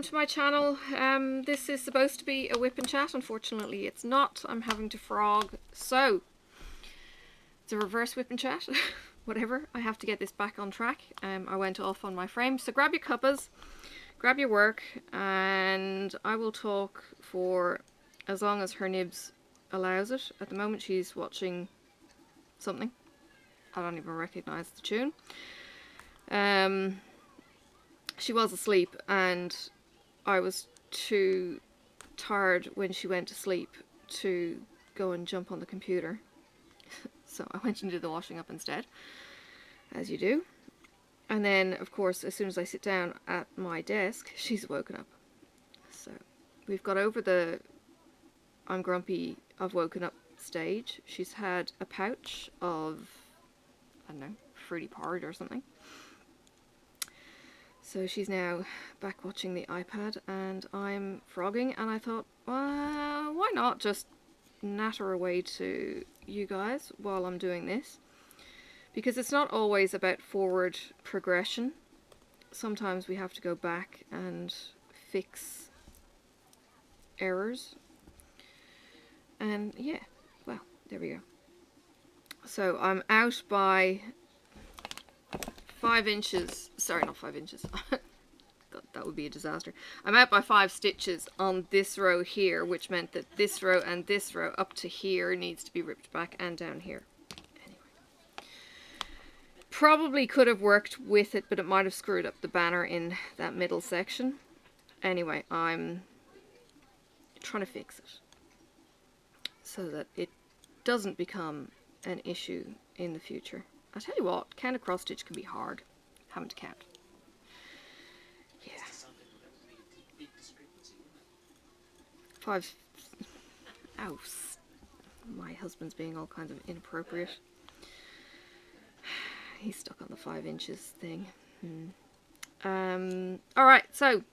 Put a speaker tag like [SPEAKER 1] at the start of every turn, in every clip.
[SPEAKER 1] to my channel. This is supposed to be a whip and chat. Unfortunately it's not. I'm having to frog. So it's a reverse whip and chat. Whatever. I have to get this back on track. I went off on my frame. So grab your cuppas, grab your work, and I will talk for as long as her nibs allows it. At the moment she's watching something. I don't even recognise the tune. She was asleep and I was too tired when she went to sleep to go and jump on the computer. So I went and did the washing up instead, as you do. And then, of course, as soon as I sit down at my desk, she's woken up. So we've got over the I'm grumpy, I've woken up stage. She's had a pouch of, I don't know, fruity porridge or something. So she's now back watching the iPad and I'm frogging, and I thought, well, why not just natter away to you guys while I'm doing this? Because it's not always about forward progression. Sometimes we have to go back and fix errors. And yeah, well, there we go. So I'm out by 5 inches, sorry, not 5 inches, God, that would be a disaster. I'm out by 5 stitches on this row here, which meant that this row and this row up to here needs to be ripped back, and down here. Anyway. Probably could have worked with it, but it might have screwed up the banner in that middle section. Anyway, I'm trying to fix it so that it doesn't become an issue in the future. I tell you what, count a cross stitch can be hard. Having to count. Yeah. 5. Ow. My husband's being all kinds of inappropriate. He's stuck on the 5 inches thing. Alright, so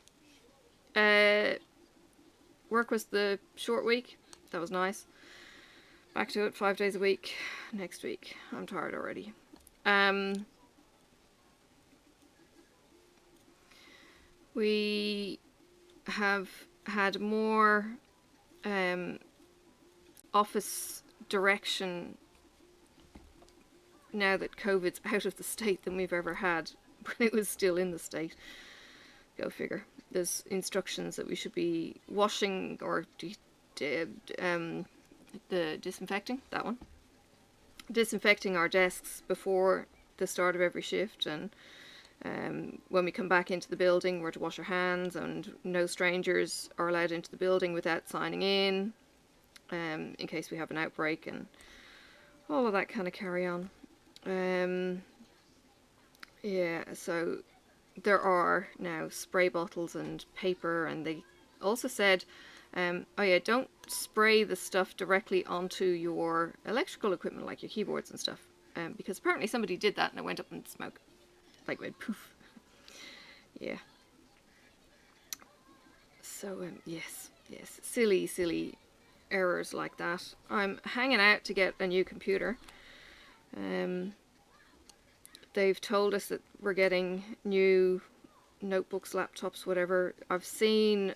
[SPEAKER 1] work was the short week. That was nice. Back to it 5 days a week next week. I'm tired already. We have had more office direction now that COVID's out of the state than we've ever had when it was still in the state. Go figure. There's instructions that we should be washing or the disinfecting, that one. Disinfecting our desks before the start of every shift, and when we come back into the building we're to wash our hands, and no strangers are allowed into the building without signing in case we have an outbreak, and all of that kind of carry on. Yeah, so there are now spray bottles and paper, and they also said oh yeah, don't spray the stuff directly onto your electrical equipment like your keyboards and stuff, because apparently somebody did that and it went up in smoke, like went poof. Yeah. So yes, silly errors like that. I'm hanging out to get a new computer. They've told us that we're getting new notebooks, laptops, whatever. I've seen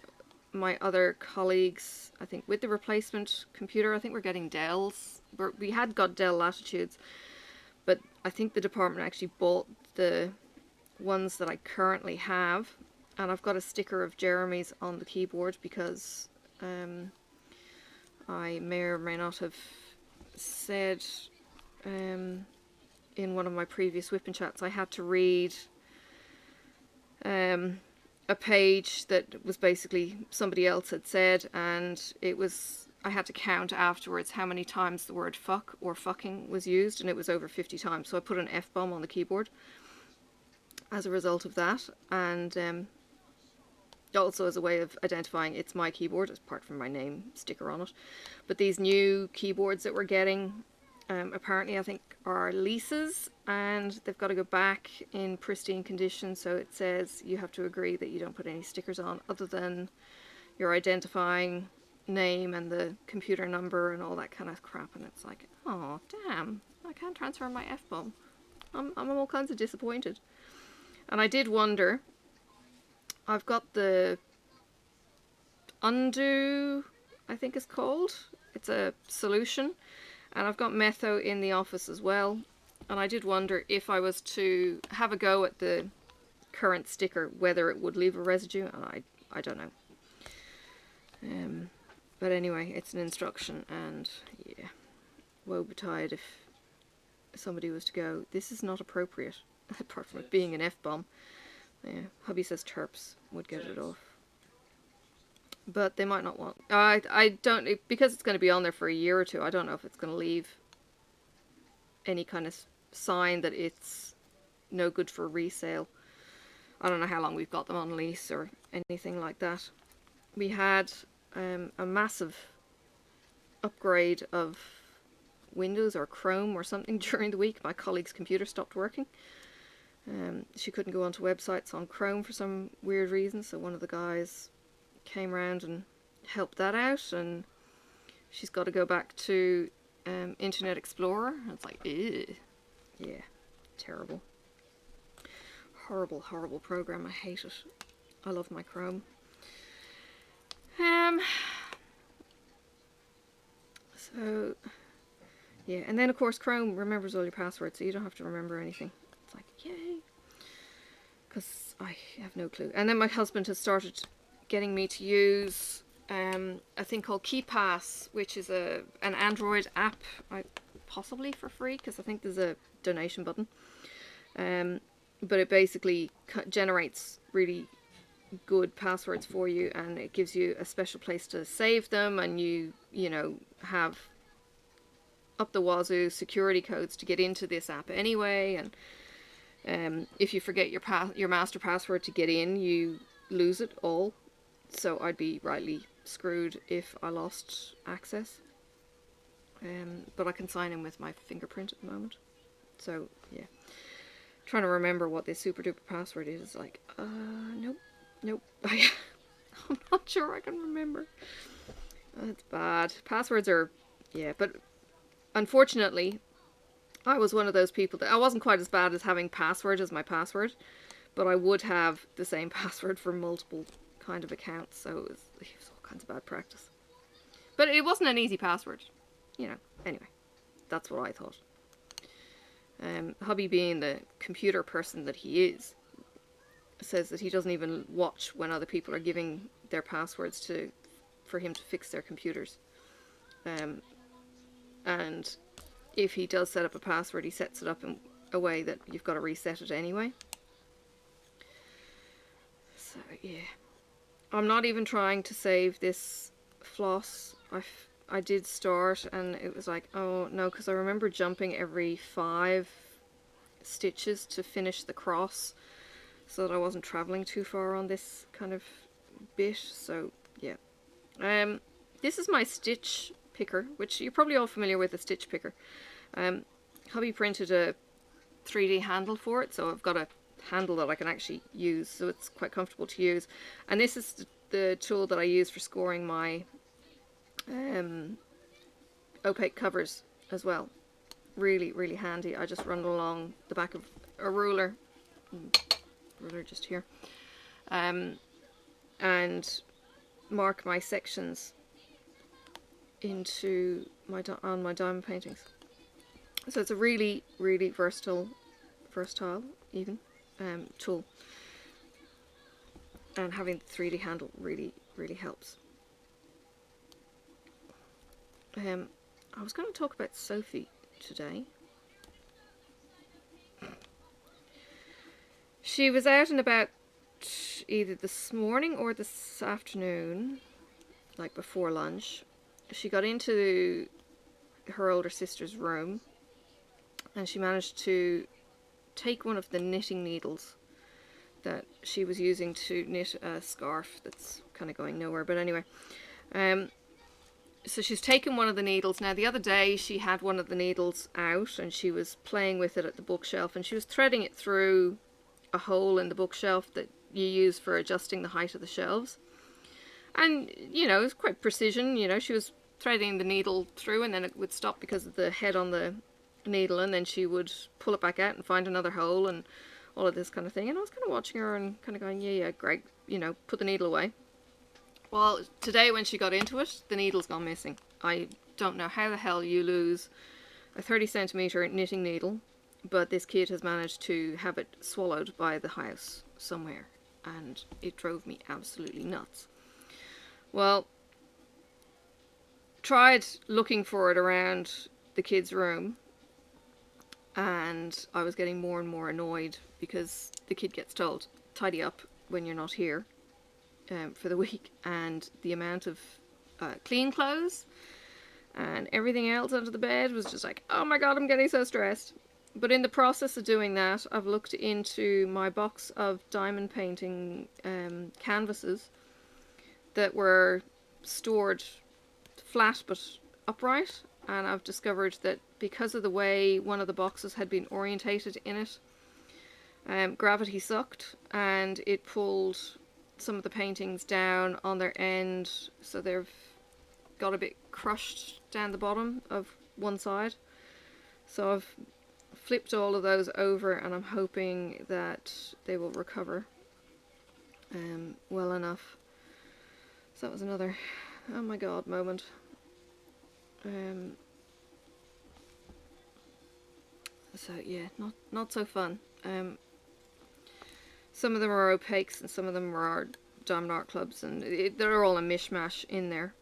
[SPEAKER 1] my other colleagues, I think, with the replacement computer. I think we're getting Dells. We had got Dell Latitudes, but I think the department actually bought the ones that I currently have, and I've got a sticker of Jeremy's on the keyboard because I may or may not have said in one of my previous whip and chats I had to read a page that was basically somebody else had said, and it was, I had to count afterwards how many times the word fuck or fucking was used, and it was over 50 times, so I put an F-bomb on the keyboard as a result of that, and also as a way of identifying it's my keyboard, apart from my name sticker on it. But these new keyboards that we're getting, apparently I think are leases, and they've got to go back in pristine condition, so it says you have to agree that you don't put any stickers on other than your identifying name and the computer number and all that kind of crap, and it's like, oh damn, I can't transfer my F-bomb. I'm all kinds of disappointed. And I did wonder, I've got the Undo, I think it's called. It's a solution. And I've got Metho in the office as well. And I did wonder if I was to have a go at the current sticker, whether it would leave a residue. And I don't know. But anyway, it's an instruction, and yeah, woe betide if somebody was to go, this is not appropriate, apart from it being an F-bomb. Yeah, hubby says terps would get it off. But they might not want... I don't... Because it's going to be on there for a year or two, I don't know if it's going to leave any kind of sign that it's no good for resale. I don't know how long we've got them on lease or anything like that. We had a massive upgrade of Windows or Chrome or something during the week. My colleague's computer stopped working. She couldn't go onto websites on Chrome for some weird reason, so one of the guys came around and helped that out, and she's got to go back to Internet Explorer. And it's like, ew. Yeah, terrible. Horrible, horrible program. I hate it. I love my Chrome. So, yeah, and then of course Chrome remembers all your passwords, so you don't have to remember anything. It's like, yay. Because I have no clue. And then my husband has started getting me to use a thing called KeyPass, which is an Android app, possibly for free, because I think there's a donation button. But it basically generates really good passwords for you, and it gives you a special place to save them, and you know, have up the wazoo security codes to get into this app anyway, and if you forget your master password to get in, you lose it all. So I'd be rightly screwed if I lost access. But I can sign in with my fingerprint at the moment. So yeah, trying to remember what this super duper password is, like, nope. I'm not sure I can remember. That's bad. Passwords are, yeah, but unfortunately, I was one of those people that I wasn't quite as bad as having password as my password, but I would have the same password for multiple kind of accounts, so it was all kinds of bad practice. But it wasn't an easy password, you know. Anyway, that's what I thought. Hubby, being the computer person that he is, says that he doesn't even watch when other people are giving their passwords for him to fix their computers. And if he does set up a password, he sets it up in a way that you've got to reset it anyway. So yeah, I'm not even trying to save this floss. I did start, and it was like, oh no, because I remember jumping every 5 stitches to finish the cross, so that I wasn't traveling too far on this kind of bit. So yeah, this is my stitch picker, which you're probably all familiar with, a stitch picker. Hubby printed a 3D handle for it, so I've got a handle that I can actually use, so it's quite comfortable to use. And this is the tool that I use for scoring my opaque covers as well. Really, really handy. I just run along the back of a ruler just here, and mark my sections on my diamond paintings. So it's a really, really versatile even tool, and having the 3D handle really, really helps. I was going to talk about Sophie today. She was out and about either this morning or this afternoon, like before lunch. She got into her older sister's room, and she managed to take one of the knitting needles that she was using to knit a scarf that's kind of going nowhere. But anyway, so she's taken one of the needles. Now the other day she had one of the needles out and she was playing with it at the bookshelf, and she was threading it through a hole in the bookshelf that you use for adjusting the height of the shelves. And, you know, it was quite precision. You know, she was threading the needle through, and then it would stop because of the head on the needle, and then she would pull it back out and find another hole and all of this kind of thing. And I was kind of watching her and kind of going, yeah, great, you know, put the needle away. Well, today when she got into it, the needle's gone missing. I don't know how the hell you lose a 30 centimetre knitting needle, but this kid has managed to have it swallowed by the house somewhere, and it drove me absolutely nuts. Well, tried looking for it around the kid's room, and I was getting more and more annoyed because the kid gets told, tidy up when you're not here for the week, and the amount of clean clothes and everything else under the bed was just like, oh my god, I'm getting so stressed. But in the process of doing that, I've looked into my box of diamond painting canvases that were stored flat but upright, and I've discovered that because of the way one of the boxes had been orientated in it, gravity sucked and it pulled some of the paintings down on their end, so they've got a bit crushed down the bottom of one side. So I've flipped all of those over, and I'm hoping that they will recover well enough. So that was another oh my god moment. So yeah, not so fun. Some of them are opaques and some of them are diamond art clubs, and they're all a mishmash in there.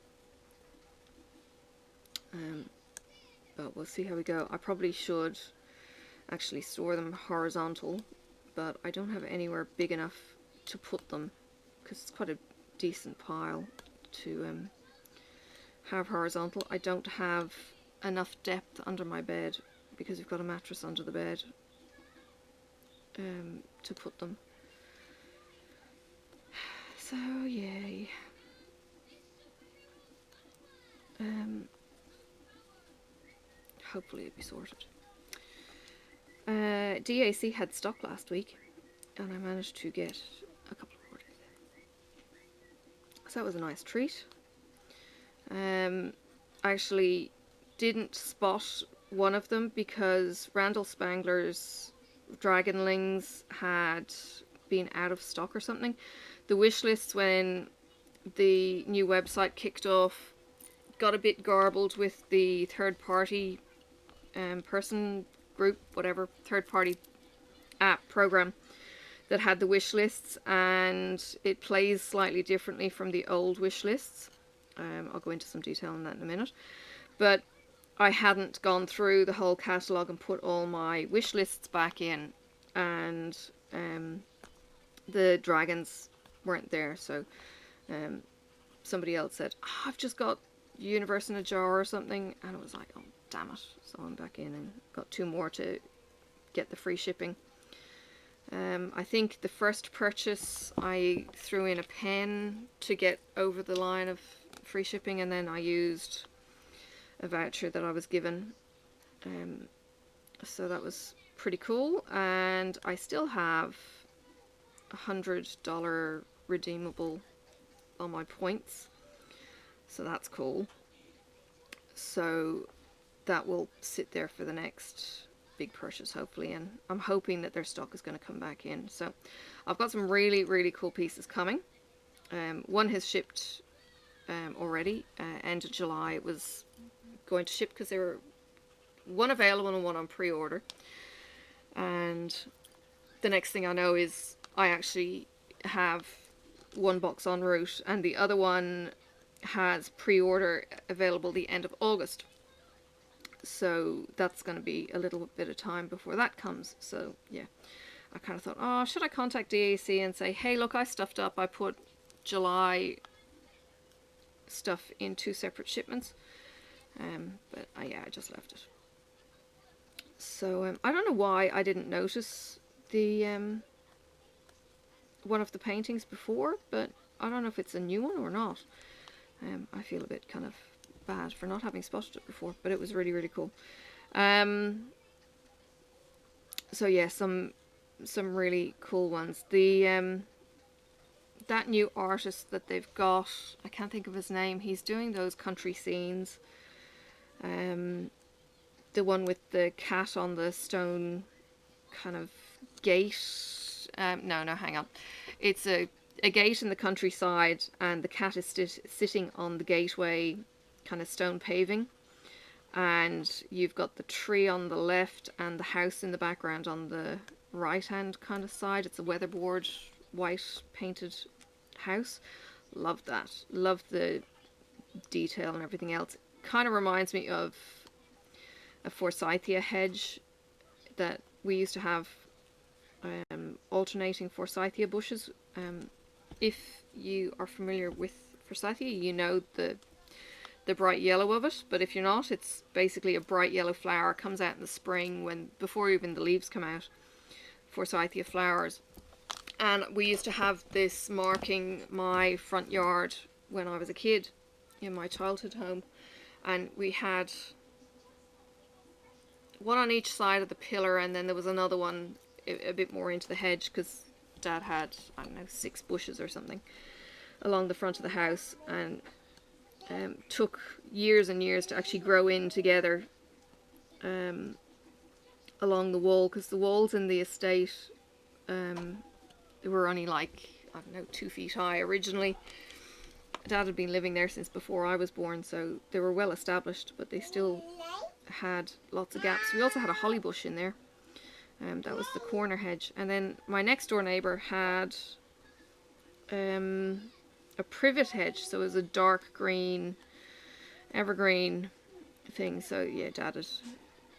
[SPEAKER 1] But we'll see how we go. I probably should actually store them horizontal, but I don't have anywhere big enough to put them because it's quite a decent pile to have horizontal. I don't have enough depth under my bed because we've got a mattress under the bed to put them. So yay. Hopefully it'll be sorted. DAC had stock last week, and I managed to get a couple of orders. So that was a nice treat. I actually didn't spot one of them because Randall Spangler's Dragonlings had been out of stock or something. The wish lists when the new website kicked off got a bit garbled with the third-party person group, whatever, third-party app program that had the wish lists, and it plays slightly differently from the old wish lists. I'll go into some detail on that in a minute, but I hadn't gone through the whole catalogue and put all my wish lists back in, and the dragons weren't there, so somebody else said, oh, I've just got Universe in a Jar or something, and I was like, oh damn it. So I'm back in and got 2 more to get the free shipping. I think the first purchase I threw in a pen to get over the line of free shipping, and then I used a voucher that I was given. So that was pretty cool, and I still have $100 redeemable on my points, so that's cool. So that will sit there for the next big purchase, hopefully, and I'm hoping that their stock is going to come back in. So I've got some really cool pieces coming. One has shipped already. End of July it was going to ship because they were one available and one on pre-order, and the next thing I know is I actually have one box en route, and the other one has pre-order available the end of August. So that's going to be a little bit of time before that comes. So yeah, I kind of thought, oh, should I contact DAC and say, hey, look, I stuffed up. I put July stuff in 2 separate shipments. But yeah, I just left it. So I don't know why I didn't notice the one of the paintings before, but I don't know if it's a new one or not. I feel a bit kind of bad for not having spotted it before, but it was really cool. So yeah, some really cool ones. The that new artist that they've got, I can't think of his name, he's doing those country scenes. The one with the cat on the stone kind of gate. No, hang on. It's a a gate in the countryside, and the cat is sitting on the gateway, kind of stone paving, and you've got the tree on the left and the house in the background on the right hand kind of side. It's a weatherboard, white painted house. Love that. Love the detail and everything else. Kind of reminds me of a forsythia hedge that we used to have, alternating forsythia bushes. If you are familiar with forsythia, you know the bright yellow of it, but if you're not, it's basically a bright yellow flower. It comes out in the spring, before even the leaves come out. Forsythia flowers. And we used to have this marking my front yard when I was a kid in my childhood home, and we had one on each side of the pillar, and then there was another one a bit more into the hedge, because Dad had, I don't know, 6 bushes or something along the front of the house, and took years and years to actually grow in together along the wall, because the walls in the estate they were only like, I don't know, 2 feet high originally. Dad had been living there since before I was born, so they were well established, but they still had lots of gaps. We also had a holly bush in there. That was the corner hedge. And then my next door neighbour had a privet hedge, so it was a dark green evergreen thing. So yeah, Dad would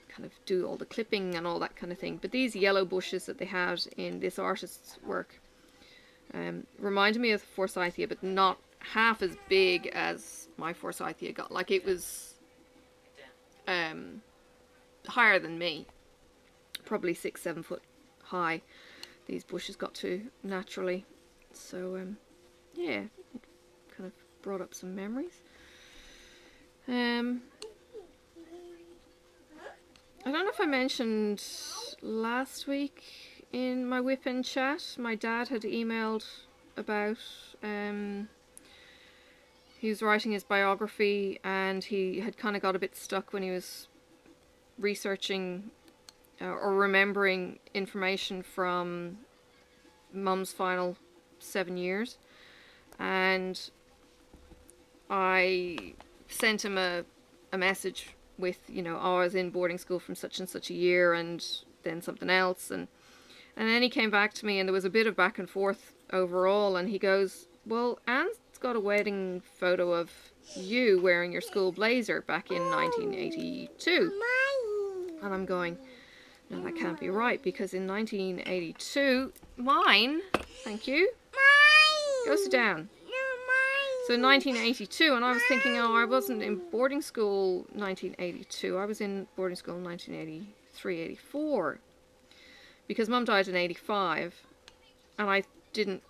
[SPEAKER 1] kind of do all the clipping and all that kind of thing. But these yellow bushes that they had in this artist's work reminded me of forsythia, but not half as big as my forsythia got. Like, it was higher than me, probably 6-7 foot high. These bushes got to naturally. So yeah, kind of brought up some memories. I don't know if I mentioned last week in my WiPnChat, my dad had emailed about he was writing his biography, and he had kind of got a bit stuck when he was researching or remembering information from Mum's final 7 years, and I sent him a message with, you know, oh, I was in boarding school from such and such a year, and then something else, and then he came back to me, and there was a bit of back and forth overall, and he goes, well, Anne's got a wedding photo of you wearing your school blazer back in 1982. And I'm going, no, that can't be right, because in 1982, mine, thank you, go sit down. So 1982, and I was thinking, oh, I wasn't in boarding school 1982, I was in boarding school in 1983, 84, because Mum died in 85, and I didn't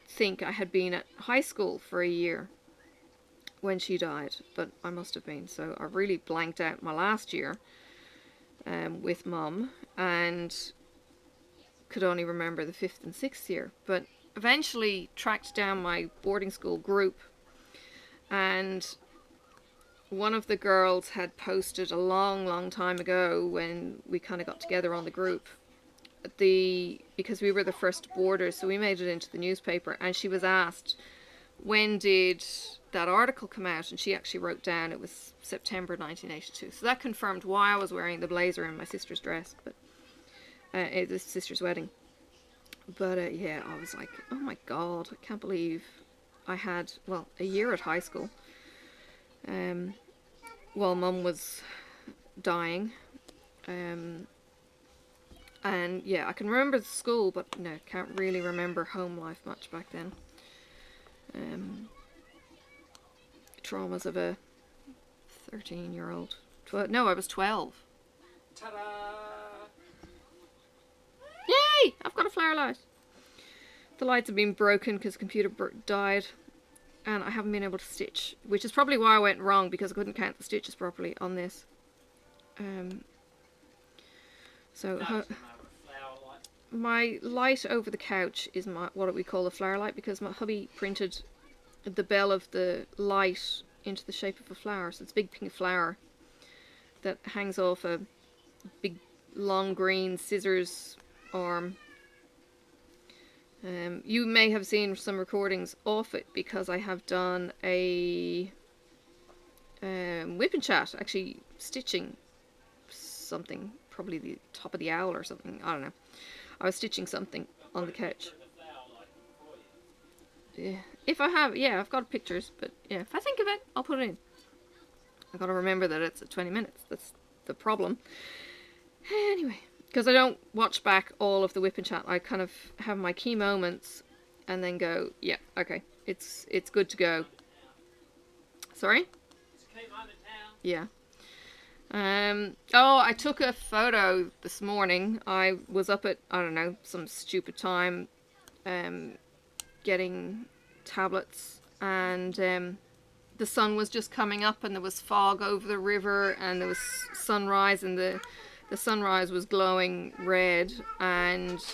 [SPEAKER 1] think I had been at high school for a year when she died, but I must have been. So I really blanked out my last year with Mum, and could only remember the 5th and 6th year, but eventually tracked down my boarding school group, and one of the girls had posted a long time ago, when we kind of got together on the group, because we were the first boarders, so we made it into the newspaper, and she was asked, when did that article come out, and she actually wrote down it was September 1982. So that confirmed why I was wearing the blazer in my sister's dress, but at the sister's wedding. But yeah, I was like, oh my god, I can't believe I had, well, a year at high school while Mum was dying. And yeah, I can remember the school, but no, can't really remember home life much back then. Traumas of a 13-year-old. No, I was 12. Ta-da! Yay! I've got a flower light. The lights have been broken because the computer died, and I haven't been able to stitch, which is probably why I went wrong, because I couldn't count the stitches properly on this. My light over the couch is what we call a flower light, because my hubby printed the bell of the light into the shape of a flower. So it's a big pink flower that hangs off a big long green scissors arm You may have seen some recordings off it because I have done a WiPnChat, actually stitching something, probably the top of the owl or something, I don't know. I was stitching something on the couch. Yeah. If I have, yeah, I've got pictures, but yeah, if I think of it, I'll put it in. I gotta remember that it's at 20 minutes, that's the problem. Anyway, because I don't watch back all of the WiPnChat, I kind of have my key moments and then go, yeah, okay, it's good to go. Sorry? Yeah. Oh, I took a photo this morning. I was up at, I don't know, some stupid time, getting tablets, and the sun was just coming up and there was fog over the river and there was sunrise, and the sunrise was glowing red. And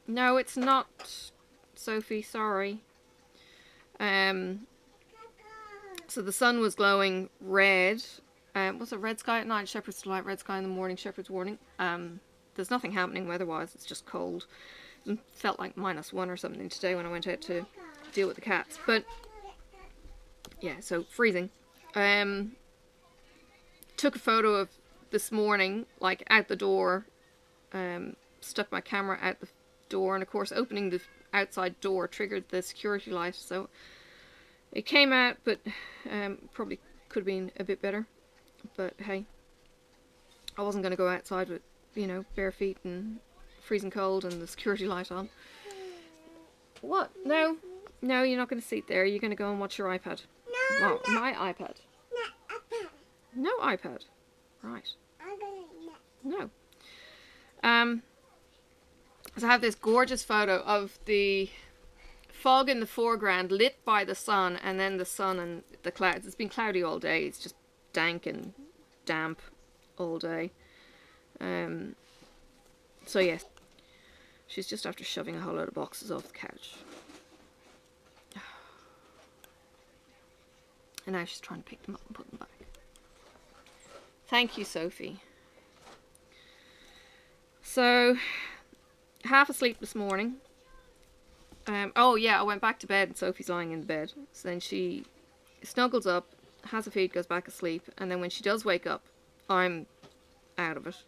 [SPEAKER 1] no, it's not, Sophie, sorry. So the sun was glowing red. Was it red sky at night, shepherd's delight, red sky in the morning, shepherd's warning. There's nothing happening weather-wise, it's just cold. It felt like -1 or something today when I went out to deal with the cats. But yeah, so freezing. Took a photo of this morning, like out the door. Stuck my camera out the door, and of course opening the outside door triggered the security light, so it came out, but probably could have been a bit better. But hey, I wasn't going to go outside with, you know, bare feet and freezing cold and the security light on. What? No, no, you're not going to sit there. You're going to go and watch your iPad. No, well, no. My iPad. No iPad. Right. No. So I have this gorgeous photo of the fog in the foreground lit by the sun, and then the sun and the clouds. It's been cloudy all day. It's just dank and damp all day. So yes, she's just after shoving a whole load of boxes off the couch. And now she's trying to pick them up and put them back. Thank you, Sophie. So, half asleep this morning. Oh yeah, I went back to bed and Sophie's lying in the bed. So then she snuggles up, has a feed, goes back asleep, and then when she does wake up, I'm out of it.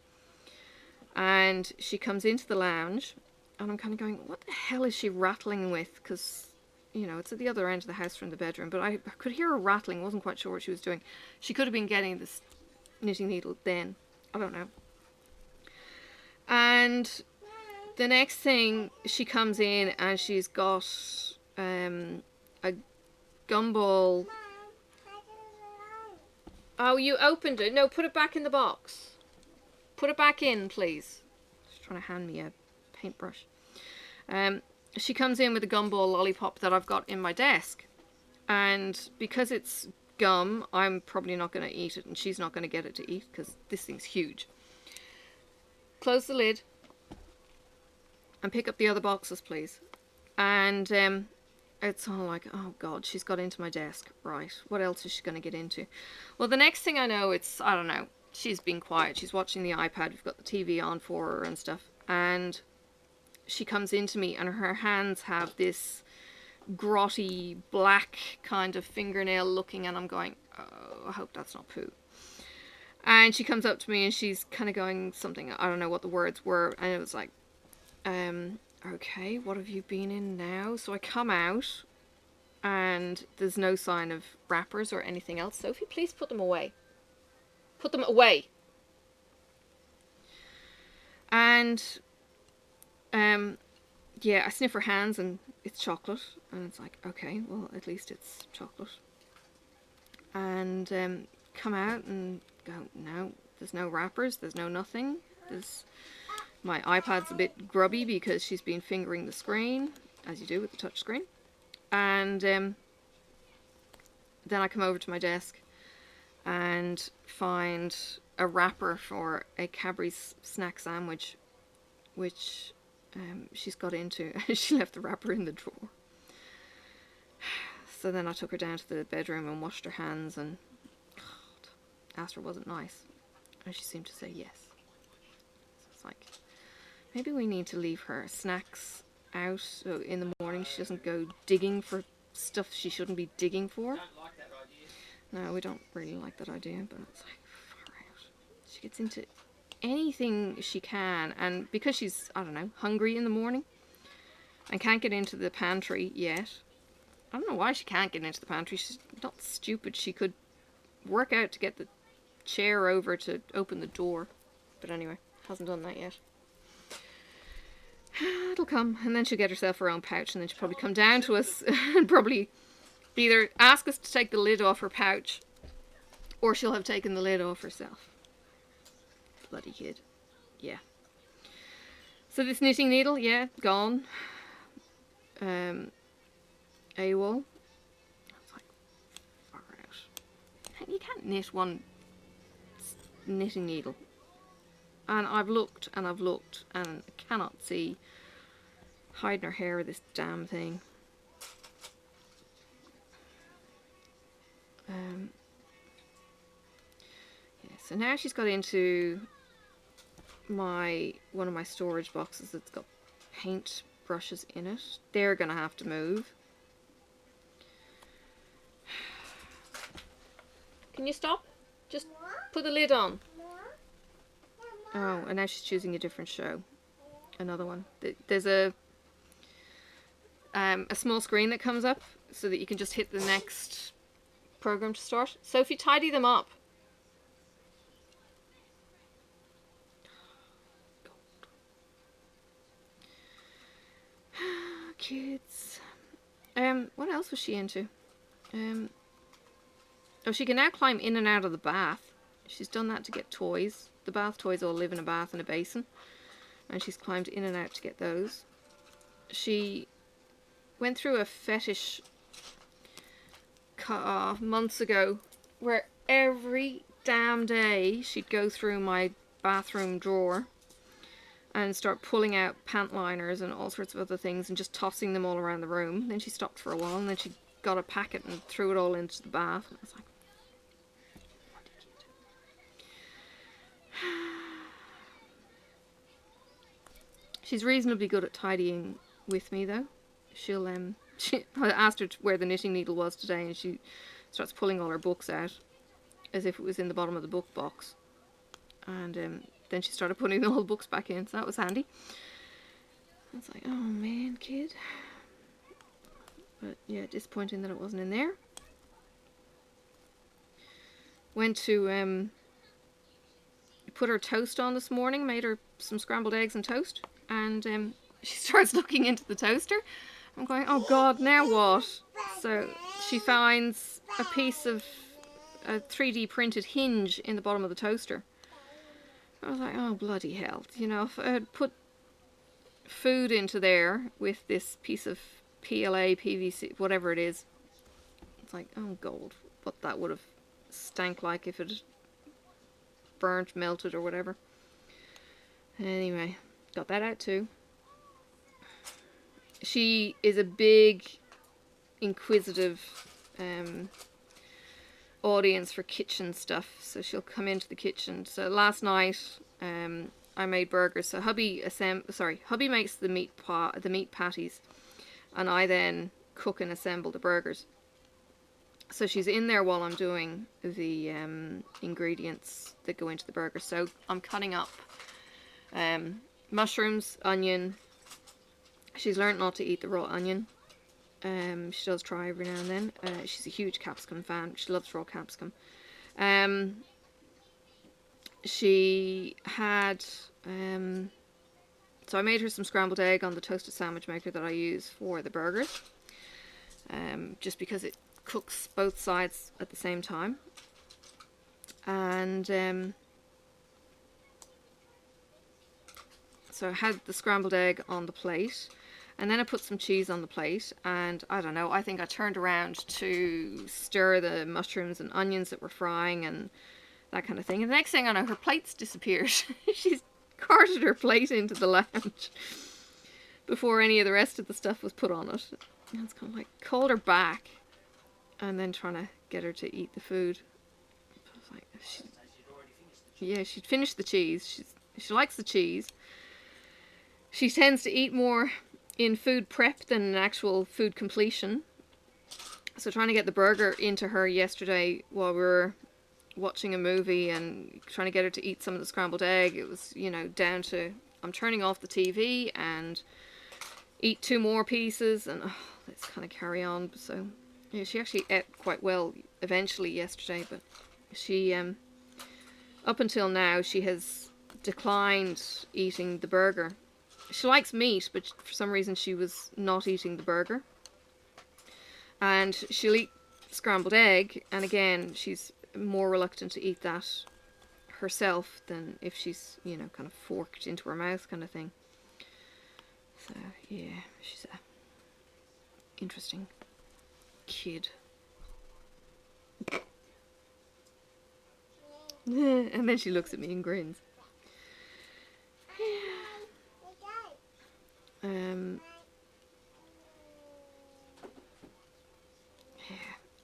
[SPEAKER 1] And she comes into the lounge, and I'm kind of going, what the hell is she rattling with? Because, you know, it's at the other end of the house from the bedroom, but I could hear her rattling, wasn't quite sure what she was doing. She could have been getting this knitting needle then, I don't know. And the next thing, she comes in and she's got a gumball. Oh, you opened it. No, put it back in the box. Put it back in, please. She's trying to hand me a paintbrush. She comes in with a gumball lollipop that I've got in my desk. And because it's gum, I'm probably not going to eat it, and she's not going to get it to eat because this thing's huge. Close the lid and pick up the other boxes, please. And it's all like, oh god, she's got into my desk. Right, what else is she going to get into? Well, the next thing I know, it's, I don't know, she's been quiet. She's watching the iPad. We've got the TV on for her and stuff. And she comes into me and her hands have this grotty black kind of fingernail looking, and I'm going, oh, I hope that's not poo. And she comes up to me and she's kind of going something, I don't know what the words were, and it was like, okay, what have you been in now? So I come out and there's no sign of wrappers or anything else. Sophie, please put them away. Put them away. And yeah, I sniff her hands and it's chocolate, and it's like, okay, well, at least it's chocolate. And come out and go, no, there's no wrappers, there's no nothing. There's, my iPad's a bit grubby because she's been fingering the screen, as you do with the touch screen. And then I come over to my desk and find a wrapper for a Cadbury's snack sandwich, which she's got into. She left the wrapper in the drawer. So then I took her down to the bedroom and washed her hands, and God, asked her was it nice, and she seemed to say yes. So it's like, maybe we need to leave her snacks out, so in the morning she doesn't go digging for stuff she shouldn't be digging for. No, we don't really like that idea, but it's like, far out. She gets into anything she can, and because she's, I don't know, hungry in the morning and can't get into the pantry yet. I don't know why she can't get into the pantry. She's not stupid. She could work out to get the chair over to open the door. But anyway, hasn't done that yet. It'll come, and then she'll get herself her own pouch, and then she'll probably come down to us and probably either ask us to take the lid off her pouch, or she'll have taken the lid off herself. Bloody kid. Yeah. So this knitting needle, yeah, gone. AWOL. That's like far out. You can't knit one knitting needle. And I've looked and I've looked and I cannot see hiding her hair with this damn thing. Yeah, so now she's got into one of my storage boxes that's got paint brushes in it. They're gonna have to move. Can you stop? Just put the lid on. Oh, and now she's choosing a different show. Another one. There's a small screen that comes up so that you can just hit the next program to start. So if you tidy them up. Kids. What else was she into? Oh, she can now climb in and out of the bath. She's done that to get toys. The bath toys all live in a bath and a basin. And she's climbed in and out to get those. She went through a fetish months ago where every damn day she'd go through my bathroom drawer and start pulling out pant liners and all sorts of other things and just tossing them all around the room. Then she stopped for a while and then she got a packet and threw it all into the bath. And I was like, she's reasonably good at tidying with me though. She'll I asked her where the knitting needle was today and she starts pulling all her books out as if it was in the bottom of the book box. And then she started putting all the books back in, so that was handy. I was like, oh man, kid. But yeah, disappointing that it wasn't in there. Went to put her toast on this morning, made her some scrambled eggs and toast, and she starts looking into the toaster. I'm going, oh god, now what? So she finds a piece of a 3D printed hinge in the bottom of the toaster. I was like, oh bloody hell, you know, if I had put food into there with this piece of PLA, PVC, whatever it is, it's like, oh god, what that would have stank like if it burnt, melted or whatever. Anyway, got that out too. She is a big, inquisitive audience for kitchen stuff, so she'll come into the kitchen. So last night I made burgers. So hubby makes the meat patties, and I then cook and assemble the burgers. So she's in there while I'm doing the ingredients that go into the burger. So I'm cutting up mushrooms, onion. She's learned not to eat the raw onion. She does try every now and then. She's a huge capsicum fan. She loves raw capsicum. She had... so I made her some scrambled egg on the toasted sandwich maker that I use for the burgers. Just because it cooks both sides at the same time. And so I had the scrambled egg on the plate. And then I put some cheese on the plate, and I don't know, I think I turned around to stir the mushrooms and onions that were frying and that kind of thing. And the next thing I know, her plate's disappeared. She's carted her plate into the lounge before any of the rest of the stuff was put on it. And it's kind of like, called her back and then trying to get her to eat the food. I was like, yeah, she'd finished the cheese. She likes the cheese. She tends to eat more in food prep than in actual food completion. So trying to get the burger into her yesterday while we were watching a movie and trying to get her to eat some of the scrambled egg, it was, you know, down to I'm turning off the TV and eat 2 more pieces and let's kind of carry on. So yeah, she actually ate quite well eventually yesterday, but she up until now she has declined eating the burger. She likes meat, but for some reason she was not eating the burger. And she'll eat scrambled egg, and again, she's more reluctant to eat that herself than if she's, you know, kind of forked into her mouth kind of thing. So, yeah, she's a interesting kid. And then she looks at me and grins.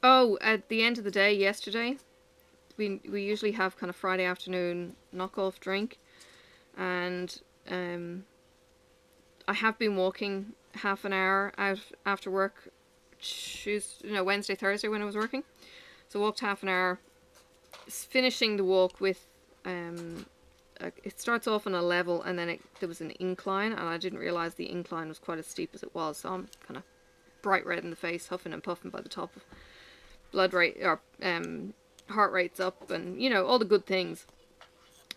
[SPEAKER 1] Oh, at the end of the day yesterday, we usually have kind of Friday afternoon knockoff drink, and I have been walking half an hour out after work, Wednesday, Thursday when I was working. So walked half an hour, finishing the walk with it starts off on a level and then there was an incline, and I didn't realise the incline was quite as steep as it was, so I'm kind of bright red in the face, huffing and puffing by the top of blood rate or heart rate's up and, you know, all the good things.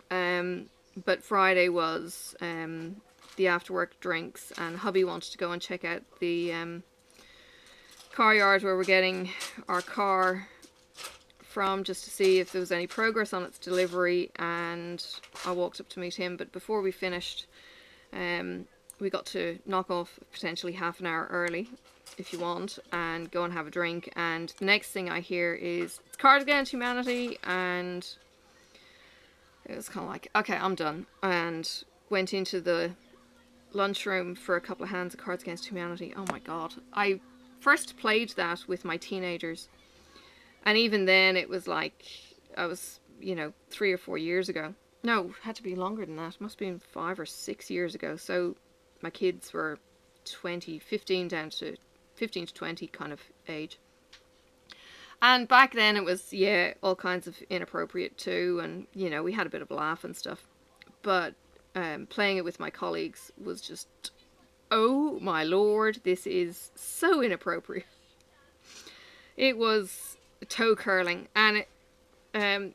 [SPEAKER 1] But Friday was the after work drinks, and hubby wanted to go and check out the car yard where we're getting our car from, just to see if there was any progress on its delivery, and I walked up to meet him. But before we finished, we got to knock off potentially half an hour early if you want and go and have a drink. And the next thing I hear is it's Cards Against Humanity, and it was kind of like, okay, I'm done, and went into the lunchroom for a couple of hands of Cards Against Humanity. Oh my god, I first played that with my teenagers, and even then it was like I was, you know, 3 or 4 years ago. No, it had to be longer than that. It must have been 5 or 6 years ago. So my kids were 15 to 20 kind of age. And back then it was, yeah, all kinds of inappropriate too, and, you know, we had a bit of a laugh and stuff. But playing it with my colleagues was just, oh my lord, this is so inappropriate. It was toe curling, and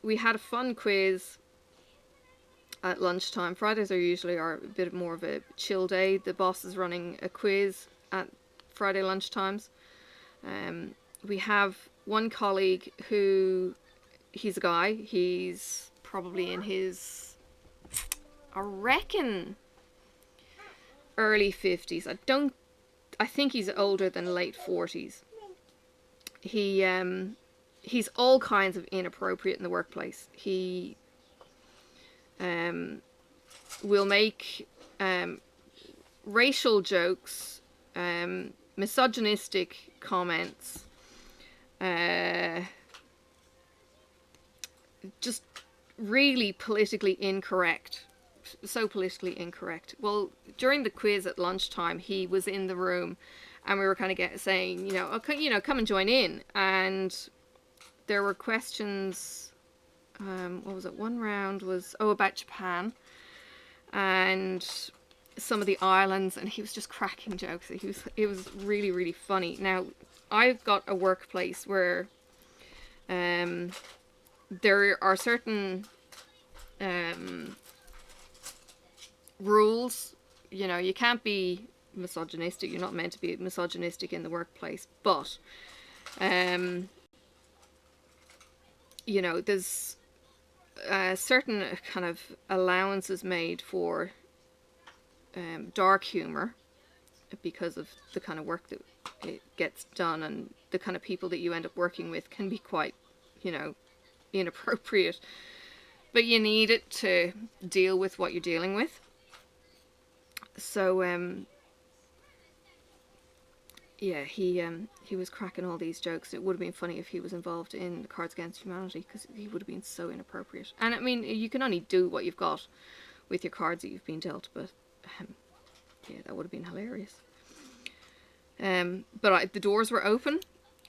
[SPEAKER 1] we had a fun quiz at lunchtime. Fridays are usually a bit more of a chill day. The boss is running a quiz at Friday lunchtimes. We have one colleague who, he's a guy, he's probably in his, I reckon, early 50s. I think he's older than late 40s. He's all kinds of inappropriate in the workplace. He will make racial jokes, misogynistic comments, just really politically incorrect. So politically incorrect. Well, during the quiz at lunchtime, he was in the room, and we were kind of saying, come and join in. And there were questions. What was it? One round was about Japan and some of the islands, and he was just cracking jokes. It was really, really funny. Now, I've got a workplace where there are certain rules. You know, you can't be misogynistic. You're not meant to be misogynistic in the workplace, but you know, there's certain kind of allowances made for dark humor because of the kind of work that it gets done, and the kind of people that you end up working with can be quite, you know, inappropriate, but you need it to deal with what you're dealing with. So yeah, he was cracking all these jokes. It would have been funny if he was involved in Cards Against Humanity, because he would have been so inappropriate. And I mean, you can only do what you've got with your cards that you've been dealt, but yeah, that would have been hilarious. But the doors were open,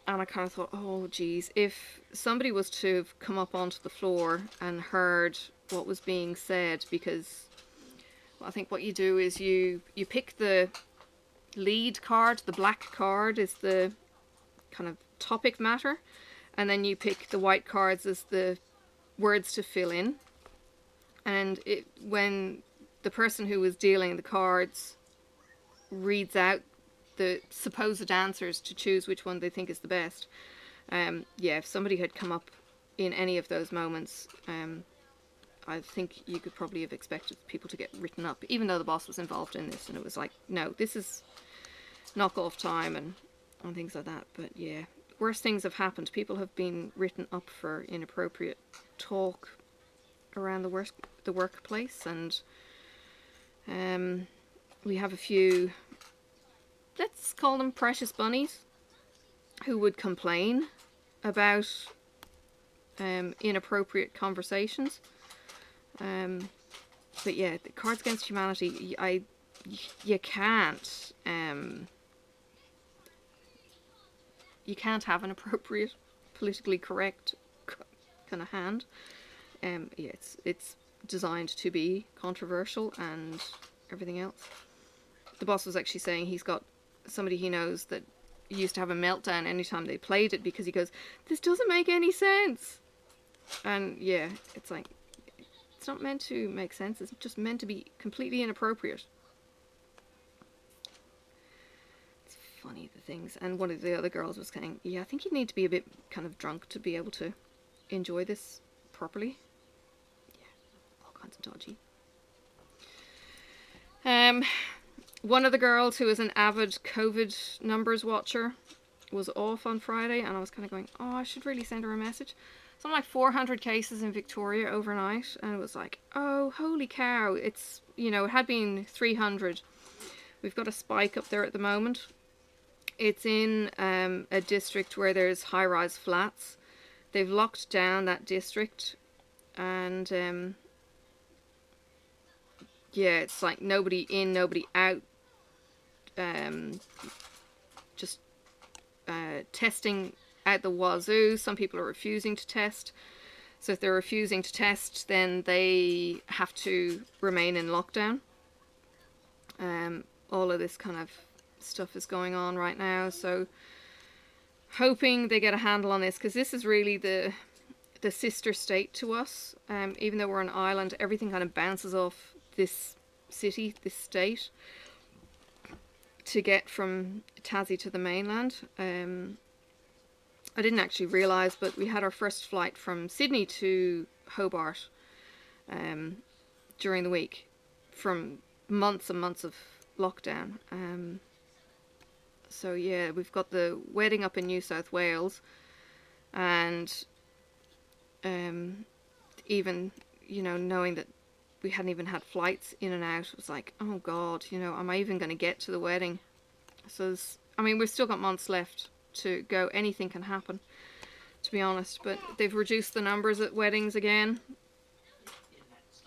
[SPEAKER 1] and I kind of thought, oh geez, if somebody was to have come up onto the floor and heard what was being said, because I think what you do is you pick the lead card, the black card is the kind of topic matter, and then you pick the white cards as the words to fill in. And when the person who was dealing the cards reads out the supposed answers to choose which one they think is the best, yeah, if somebody had come up in any of those moments, I think you could probably have expected people to get written up, even though the boss was involved in this, and it was like, no, this is knock off time and things like that. But yeah, worse things have happened. People have been written up for inappropriate talk around the workplace, and we have a few, let's call them precious bunnies, who would complain about inappropriate conversations. But yeah, the Cards Against Humanity, you can't have an appropriate, politically correct kind of hand. Yeah, it's designed to be controversial and everything else. The boss was actually saying he's got somebody he knows that used to have a meltdown anytime they played it, because he goes, this doesn't make any sense. And yeah, it's like, it's not meant to make sense, it's just meant to be completely inappropriate. It's funny, the things. And one of the other girls was saying, yeah, I think you need to be a bit kind of drunk to be able to enjoy this properly. Yeah, all kinds of dodgy. One of the girls who is an avid COVID numbers watcher was off on Friday, and I was kind of going, oh, I should really send her a message. Something like 400 cases in Victoria overnight, and it was like, oh, holy cow, it's, you know, it had been 300. We've got a spike up there at the moment. It's in a district where there's high-rise flats. They've locked down that district, and yeah, it's like nobody in, nobody out. Just testing out the wazoo. Some people are refusing to test. So if they're refusing to test, then they have to remain in lockdown. All of this kind of stuff is going on right now. So hoping they get a handle on this, because this is really the sister state to us. Even though we're an island, everything kind of bounces off this city, this state, to get from Tassie to the mainland. I didn't actually realise, but we had our first flight from Sydney to Hobart during the week, from months and months of lockdown. So yeah, we've got the wedding up in New South Wales, and even, you know, knowing that we hadn't even had flights in and out, it was like, oh god, you know, am I even going to get to the wedding? So I mean, we've still got months left to go. Anything can happen, to be honest, but they've reduced the numbers at weddings again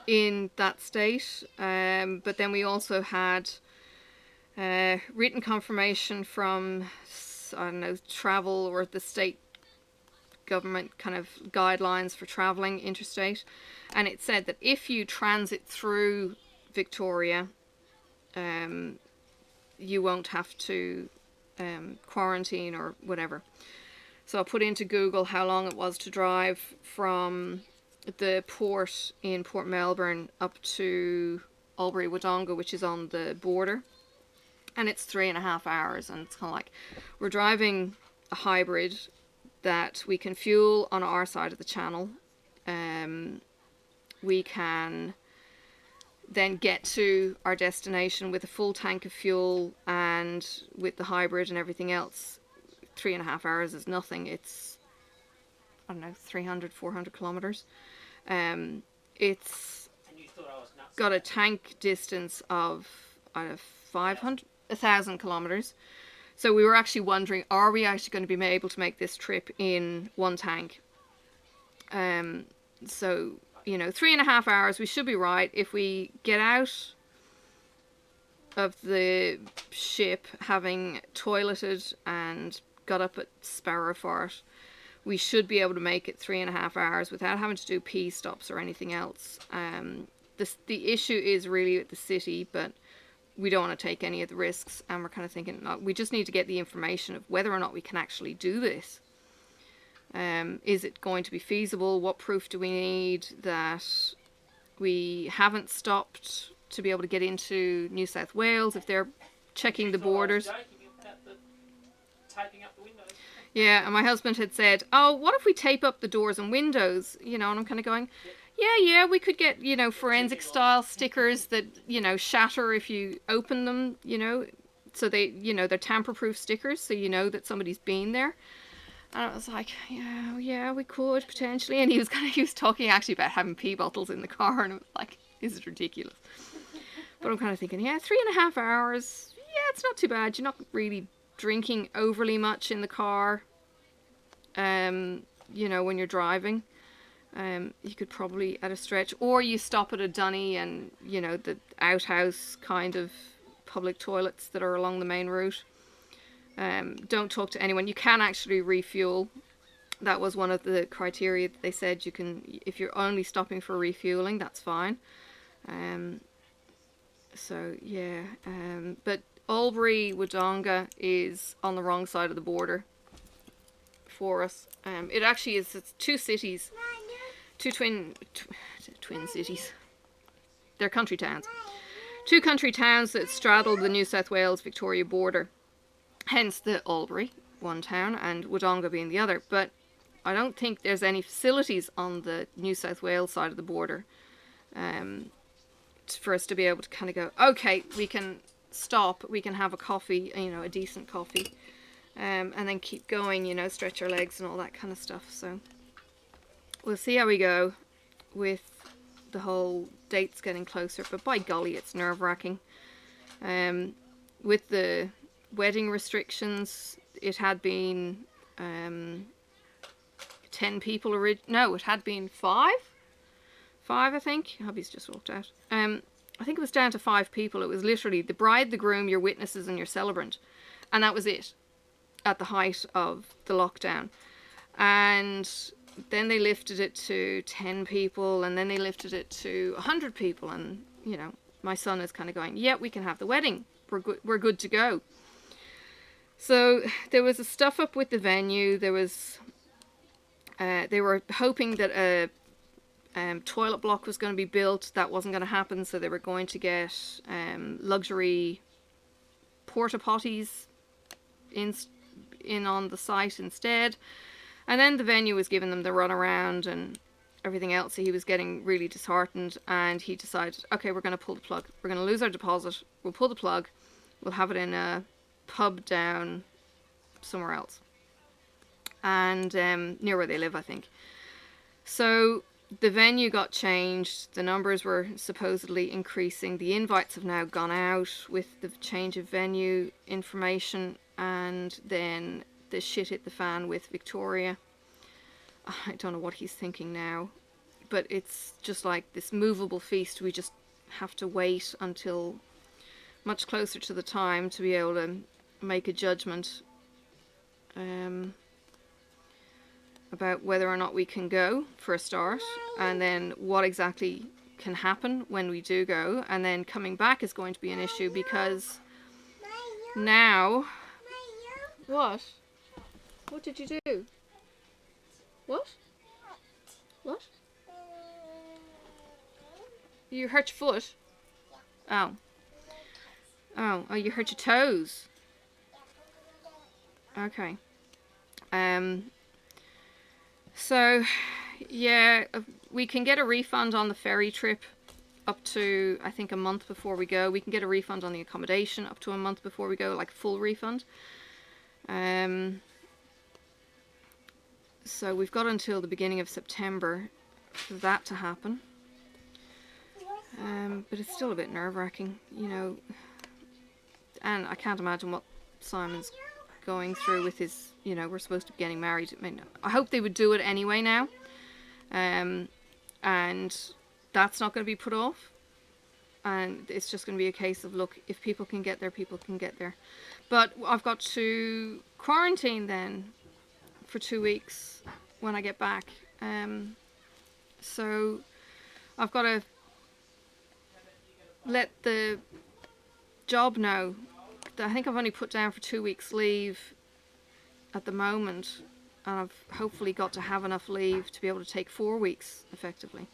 [SPEAKER 1] in that state. But then we also had written confirmation from, I don't know, travel, or the state government kind of guidelines for travelling interstate, and it said that if you transit through Victoria, you won't have to quarantine or whatever. So I put into Google how long it was to drive from the port in Port Melbourne up to Albury Wodonga, which is on the border, and it's 3.5 hours. And it's kind of like, we're driving a hybrid that we can fuel on our side of the channel. We can then get to our destination with a full tank of fuel, and with the hybrid and everything else, 3.5 hours is nothing. It's, I don't know, 300, 400 kilometers. It's got a tank distance of 1,000 kilometers. So we were actually wondering, are we actually going to be able to make this trip in one tank? So, you know, 3.5 hours, we should be right. If we get out of the ship having toileted and got up at Sparrow Fort, we should be able to make it 3.5 hours without having to do pee stops or anything else. The issue is really at the city, but we don't want to take any of the risks, and we're kind of thinking, no, we just need to get the information of whether or not we can actually do this. Is it going to be feasible? What proof do we need that we haven't stopped to be able to get into New South Wales if they're checking the borders?
[SPEAKER 2] Taping up the windows.
[SPEAKER 1] Yeah, and my husband had said, oh, what if we tape up the doors and windows? You know, and I'm kind of going, yeah, we could get, you know, forensic style stickers that, you know, shatter if you open them, you know, so they, you know, they're tamper-proof stickers, so you know that somebody's been there. And I was like, yeah, we could potentially. And he was talking actually about having pee bottles in the car, and I was like, this is ridiculous. But I'm kind of thinking, 3.5 hours, it's not too bad. You're not really drinking overly much in the car, you know, when you're driving. You could probably, at a stretch, or you stop at a dunny and, you know, the outhouse kind of public toilets that are along the main route. Don't talk to anyone. You can actually refuel. That was one of the criteria that they said you can, if you're only stopping for refueling, that's fine. So yeah, but Albury Wodonga is on the wrong side of the border for us. It actually is, it's two cities, two twin cities. They're country towns. Two country towns that straddle the New South Wales Victoria border. Hence the Albury, one town, and Wodonga being the other. But I don't think there's any facilities on the New South Wales side of the border for us to be able to kind of go, okay, we can stop, we can have a coffee, you know, a decent coffee, and then keep going, you know, stretch our legs and all that kind of stuff. So we'll see how we go with the whole dates getting closer, but by golly, it's nerve-wracking. With the wedding restrictions, it had been 10 people no, it had been 5, I think. Hubby's just walked out. I think it was down to 5 people. It was literally the bride, the groom, your witnesses, and your celebrant, and that was it at the height of the lockdown. And then they lifted it to 10 people, and then they lifted it to 100 people, and, you know, my son is kind of going, yeah, we can have the wedding. We're good to go. So there was a stuff up with the venue. There was, they were hoping that a toilet block was going to be built. That wasn't going to happen, so they were going to get luxury porta potties in on the site instead. And then the venue was giving them the runaround and everything else, so he was getting really disheartened, and he decided, okay, we're going to pull the plug. We're going to lose our deposit. We'll pull the plug. We'll have it in a pub down somewhere else, and near where they live, I think. So the venue got changed. The numbers were supposedly increasing. The invites have now gone out with the change of venue information, and then the shit hit the fan with Victoria. I don't know what he's thinking now, but it's just like this movable feast. We just have to wait until much closer to the time to be able to make a judgment about whether or not we can go for a start, and then what exactly can happen when we do go, and then coming back is going to be an issue, because now... What? What did you do? What? What? You hurt your foot? Oh. Oh, you hurt your toes. Okay. So, yeah, we can get a refund on the ferry trip up to, I think, a month before we go. We can get a refund on the accommodation up to a month before we go, like full refund. So we've got until the beginning of September for that to happen. But it's still a bit nerve-wracking, you know. And I can't imagine what Simon's going through with his, you know, we're supposed to be getting married. I mean, I hope they would do it anyway now. And that's not going to be put off. And it's just going to be a case of, look, if people can get there, people can get there. But I've got to quarantine then for 2 weeks when I get back. So I've got to let the job know. I think I've only put down for 2 weeks leave at the moment, and I've hopefully got to have enough leave to be able to take 4 weeks effectively.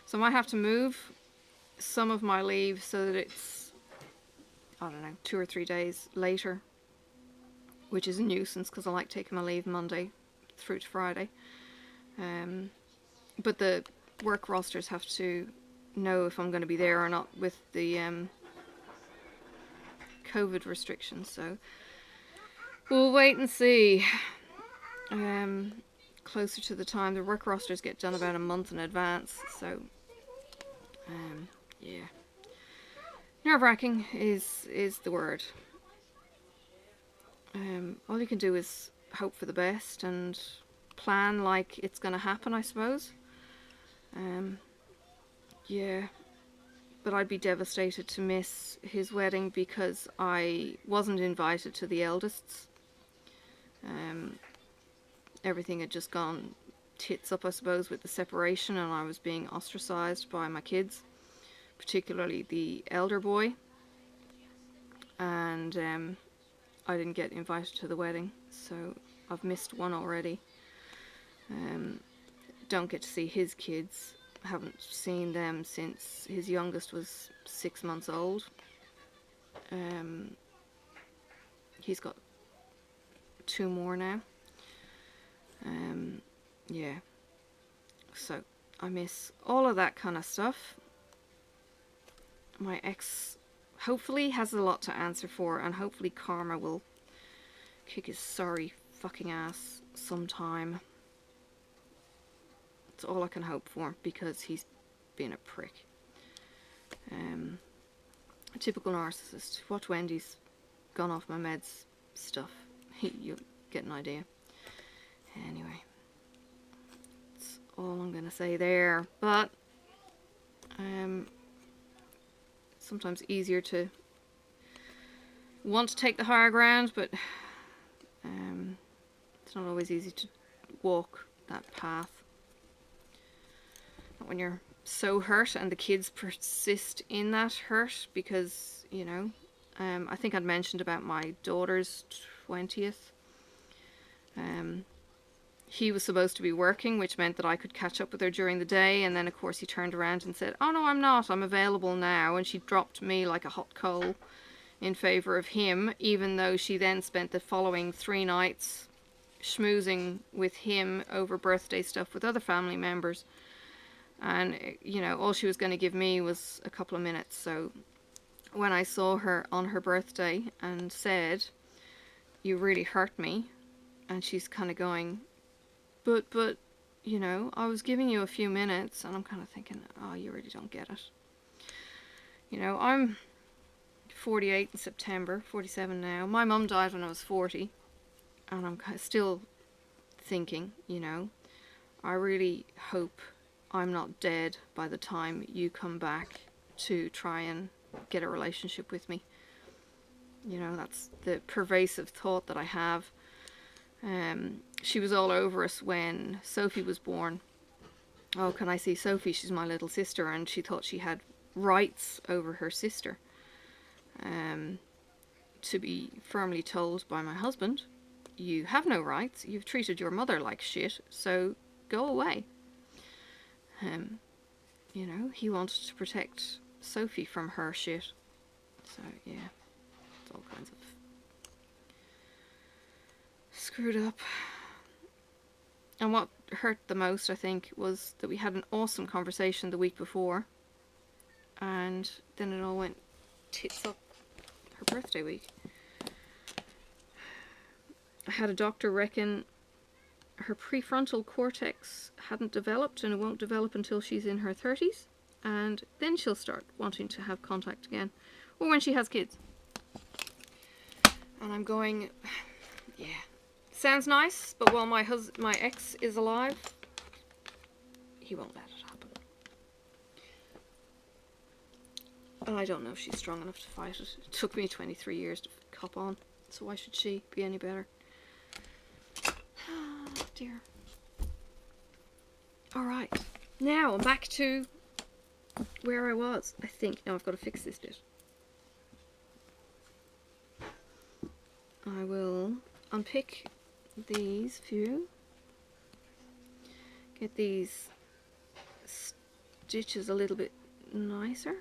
[SPEAKER 1] So I might have to move some of my leave so that it's, I don't know, 2 or 3 days later, which is a nuisance because I like taking my leave Monday through to Friday. But the work rosters have to know if I'm going to be there or not with the COVID restrictions, so we'll wait and see. Closer to the time, the work rosters get done about a month in advance, so yeah, nerve-wracking is the word. All you can do is hope for the best and plan like it's going to happen, I suppose. Yeah, but I'd be devastated to miss his wedding because I wasn't invited to the eldest's. Everything had just gone tits up, I suppose, with the separation, and I was being ostracized by my kids, particularly the elder boy, and I didn't get invited to the wedding, so I've missed one already. Don't get to see his kids. Haven't seen them since his youngest was 6 months old. He's got 2 more now. Yeah, so I miss all of that kind of stuff. My ex hopefully has a lot to answer for, and hopefully karma will kick his sorry fucking ass sometime. That's all I can hope for, because he's been a prick. A typical narcissist. Watch Wendy's gone off my meds stuff. You'll get an idea. Anyway, that's all I'm going to say there. But sometimes easier to want to take the higher ground, but it's not always easy to walk that path. Not when you're so hurt and the kids persist in that hurt, because, you know, I think I'd mentioned about my daughter's 20th. He was supposed to be working, which meant that I could catch up with her during the day, and then of course he turned around and said, oh no, I'm not, I'm available now, and she dropped me like a hot coal in favour of him, even though she then spent the following 3 nights schmoozing with him over birthday stuff with other family members, and, you know, all she was going to give me was a couple of minutes. So when I saw her on her birthday and said, you really hurt me, and she's kind of going, but, you know, I was giving you a few minutes, and I'm kind of thinking, oh, you really don't get it. You know, I'm 48 in September, 47 now. My mum died when I was 40, and I'm still thinking, you know, I really hope I'm not dead by the time you come back to try and get a relationship with me. You know, that's the pervasive thought that I have. She was all over us when Sophie was born. Oh, can I see Sophie? She's my little sister. And she thought she had rights over her sister. To be firmly told by my husband, you have no rights. You've treated your mother like shit, so go away. You know, he wanted to protect Sophie from her shit. So, yeah, it's all kinds of screwed up. And what hurt the most, I think, was that we had an awesome conversation the week before, and then it all went tits up her birthday week. I had a doctor reckon her prefrontal cortex hadn't developed, and it won't develop until she's in her 30s, and then she'll start wanting to have contact again, or when she has kids. And I'm going, yeah, sounds nice, but while my ex is alive, he won't let it happen. I don't know if she's strong enough to fight it. It took me 23 years to cop on, so why should she be any better? Oh dear. Alright, now I'm back to where I was, I think. Now I've got to fix this bit. I will unpick these few, get these stitches a little bit nicer,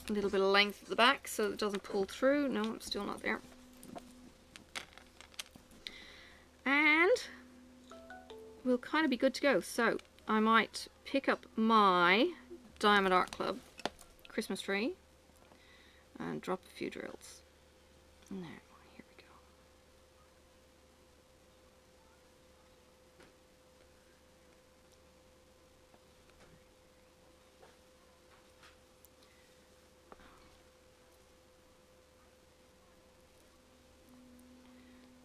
[SPEAKER 1] a little bit of length at the back so it doesn't pull through. No, I'm still not there. And we'll kind of be good to go. So I might pick up my Diamond Art Club Christmas tree and drop a few drills. Now, here we go.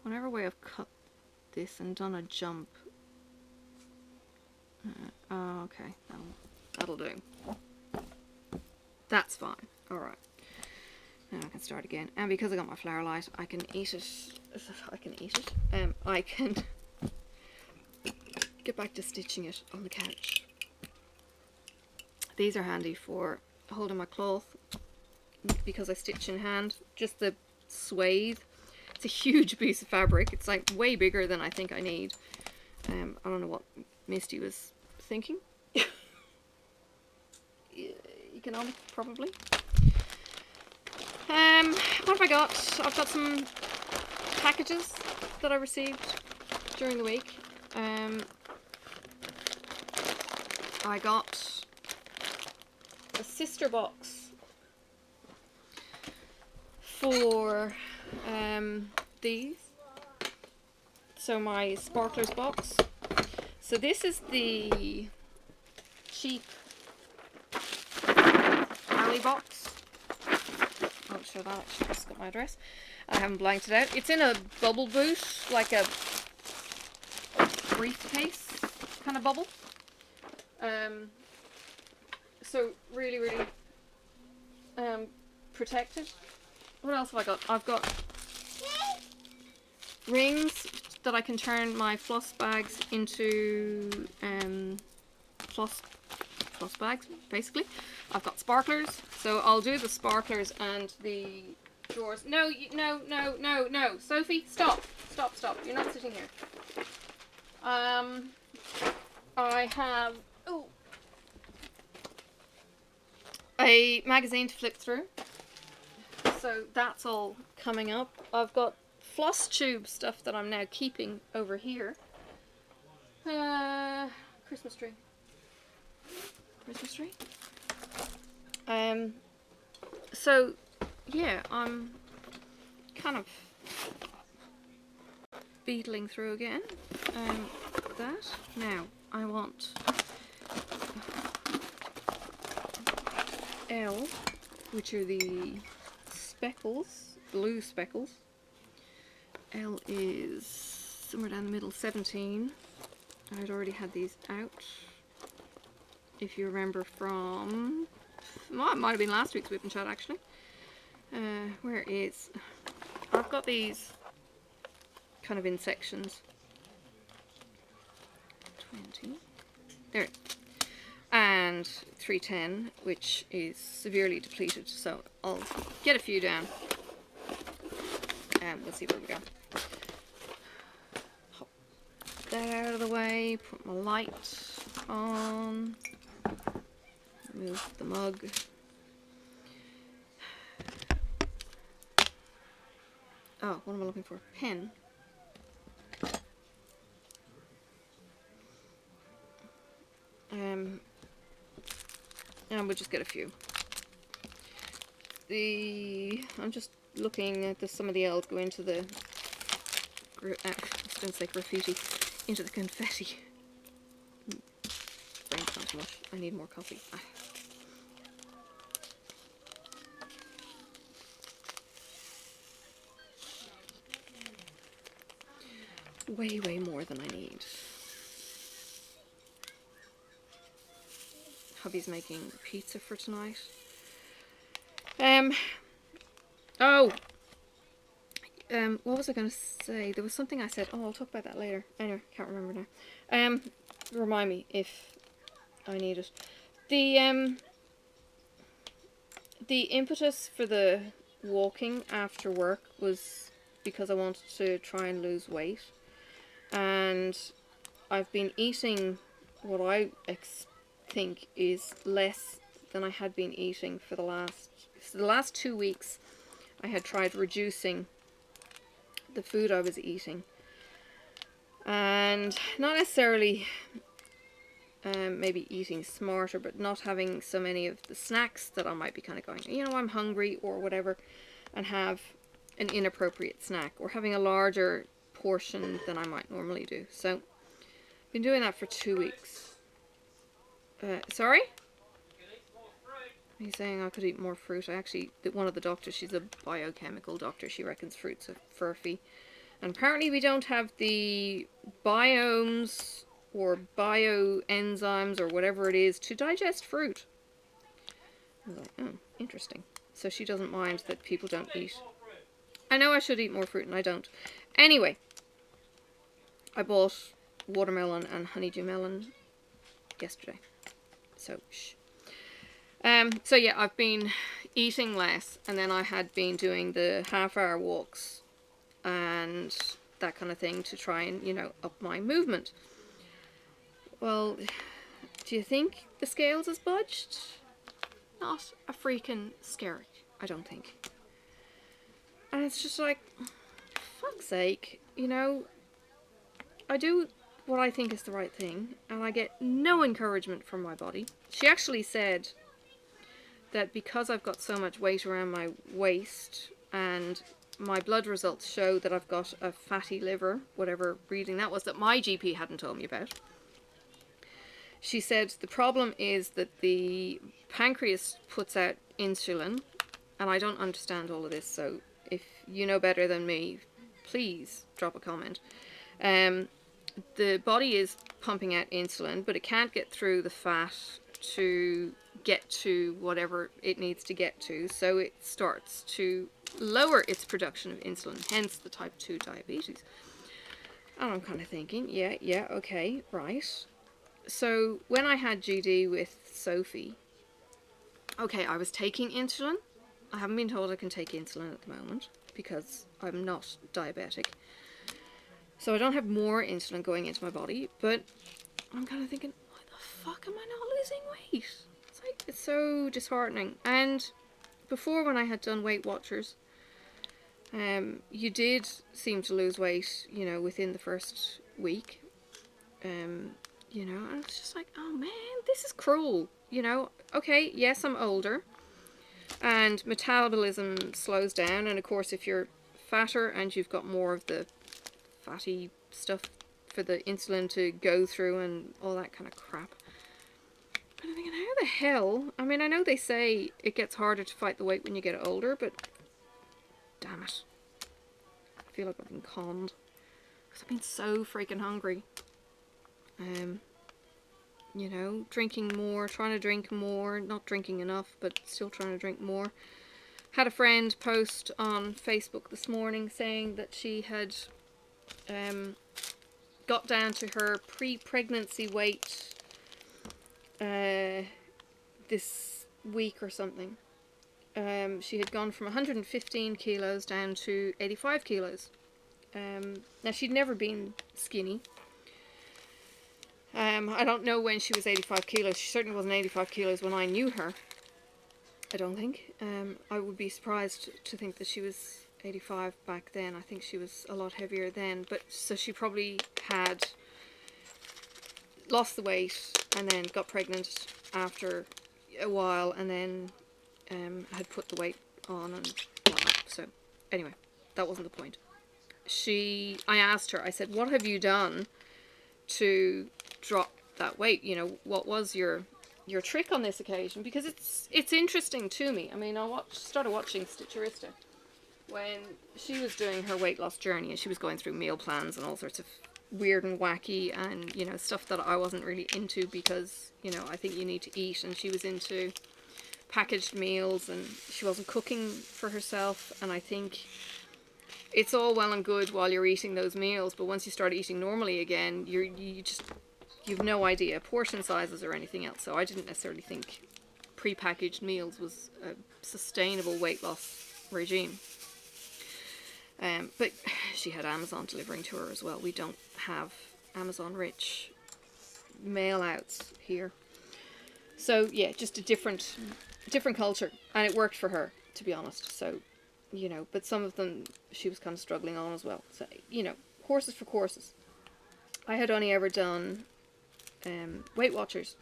[SPEAKER 1] Whatever way I've cut this and done a jump. Oh, okay, that'll do. That's fine. Alright. Now I can start again. And because I got my flower light, I can eat it. I can get back to stitching it on the couch. These are handy for holding my cloth because I stitch in hand. Just the swathe. It's a huge piece of fabric. It's like way bigger than I think I need. I don't know what Misty was thinking. Economic, probably. What have I got? I've got some packages that I received during the week. I got a sister box for these. So my sparklers box. So this is the cheap Ali box. I'll show that. Actually, just got my address. I haven't blanked it out. It's in a bubble boot, like a briefcase kind of bubble. So really protected. What else have I got? I've got rings that I can turn my floss bags into floss bags, basically. I've got sparklers, so I'll do the sparklers and the drawers. No, no, Sophie, stop. You're not sitting here. I have a magazine to flip through, so that's all coming up. I've got floss tube stuff that I'm now keeping over here. Christmas tree. So yeah, I'm kind of beetling through again. That. Now I want L, which are the speckles, blue speckles. L is somewhere down the middle, 17. I'd already had these out. If you remember from, well, it might have been last week's WiPnChat actually. Where is, I've got these kind of in sections. 20. There. And 310, which is severely depleted, so I'll get a few down and we'll see where we go. Pop that out of the way, put my light on, remove the mug. Oh, what am I looking for? Pen. And we'll just get a few. I'm just looking at some of the L's go into the, I was going to say graffiti, into the confetti. Brain's not much. I need more coffee. Way more than I need. hubby's making pizza for tonight. What was I going to say? There was something I said. Oh, I'll talk about that later. Anyway, can't remember now. Remind me if I need it. The impetus for the walking after work was because I wanted to try and lose weight. And I've been eating what I think is less than I had been eating for the last 2 weeks. I had tried reducing the food I was eating, and not necessarily maybe eating smarter, but not having so many of the snacks that I might be kind of going, you know, I'm hungry or whatever, and have an inappropriate snack, or having a larger portion than I might normally do. So I've been doing that for 2 weeks. Sorry? He's saying I could eat more fruit. One of the doctors, she's a biochemical doctor, she reckons fruit's a furphy. And apparently we don't have the biomes or bioenzymes or whatever it is to digest fruit. I was like, oh, interesting. So she doesn't mind that people don't eat. I know I should eat more fruit and I don't. Anyway, I bought watermelon and honeydew melon yesterday. So, shh. So yeah, I've been eating less, and then I had been doing the half-hour walks and that kind of thing to try and, you know, up my movement. Well, do you think the scales has budged? Not a freaking scary, I don't think. And it's just like, fuck's sake, you know, I do what I think is the right thing, and I get no encouragement from my body. She actually said that because I've got so much weight around my waist and my blood results show that I've got a fatty liver, whatever reading that was that my GP hadn't told me about. She said the problem is that the pancreas puts out insulin, and I don't understand all of this, so if you know better than me, please drop a comment. The body is pumping out insulin, but it can't get through the fat to get to whatever it needs to get to, so it starts to lower its production of insulin, hence the type 2 diabetes. And I'm kind of thinking, yeah, okay, right. So when I had GD with Sophie, okay, I was taking insulin. I haven't been told I can take insulin at the moment because I'm not diabetic. So I don't have more insulin going into my body, but I'm kind of thinking, why the fuck am I not losing weight? It's like, it's so disheartening. And before, when I had done Weight Watchers, you did seem to lose weight, you know, within the first week. You know, and it's just like, oh man, this is cruel. You know, okay, yes, I'm older, and metabolism slows down, and of course if you're fatter and you've got more of the fatty stuff for the insulin to go through and all that kind of crap. But I'm thinking, how the hell? I mean, I know they say it gets harder to fight the weight when you get older, but damn it. I feel like I've been conned. Because I've been so freaking hungry. You know, drinking more, trying to drink more, not drinking enough, but still trying to drink more. Had a friend post on Facebook this morning saying that she had got down to her pre-pregnancy weight this week or something. She had gone from 115 kilos down to 85 kilos. Now, she'd never been skinny. I don't know when she was 85 kilos. She certainly wasn't 85 kilos when I knew her. I don't think. I would be surprised to think that she was 85 back then. I think she was a lot heavier then. But so she probably had lost the weight and then got pregnant after a while, and then had put the weight on and whatnot. So anyway, that wasn't the point. I asked her, I said, what have you done to drop that weight? You know, what was your trick on this occasion? Because it's interesting to me. I mean, I started watching Stitcherista when she was doing her weight loss journey, and she was going through meal plans and all sorts of weird and wacky, and, you know, stuff that I wasn't really into because, you know, I think you need to eat, and she was into packaged meals and she wasn't cooking for herself. And I think it's all well and good while you're eating those meals, but once you start eating normally again, you've no idea portion sizes or anything else. So I didn't necessarily think pre-packaged meals was a sustainable weight loss regime. But she had Amazon delivering to her as well. We don't have Amazon rich mail outs here. So yeah, just a different culture, and it worked for her, to be honest. So, you know, but some of them she was kind of struggling on as well. So, you know, horses for courses. I had only ever done Weight Watchers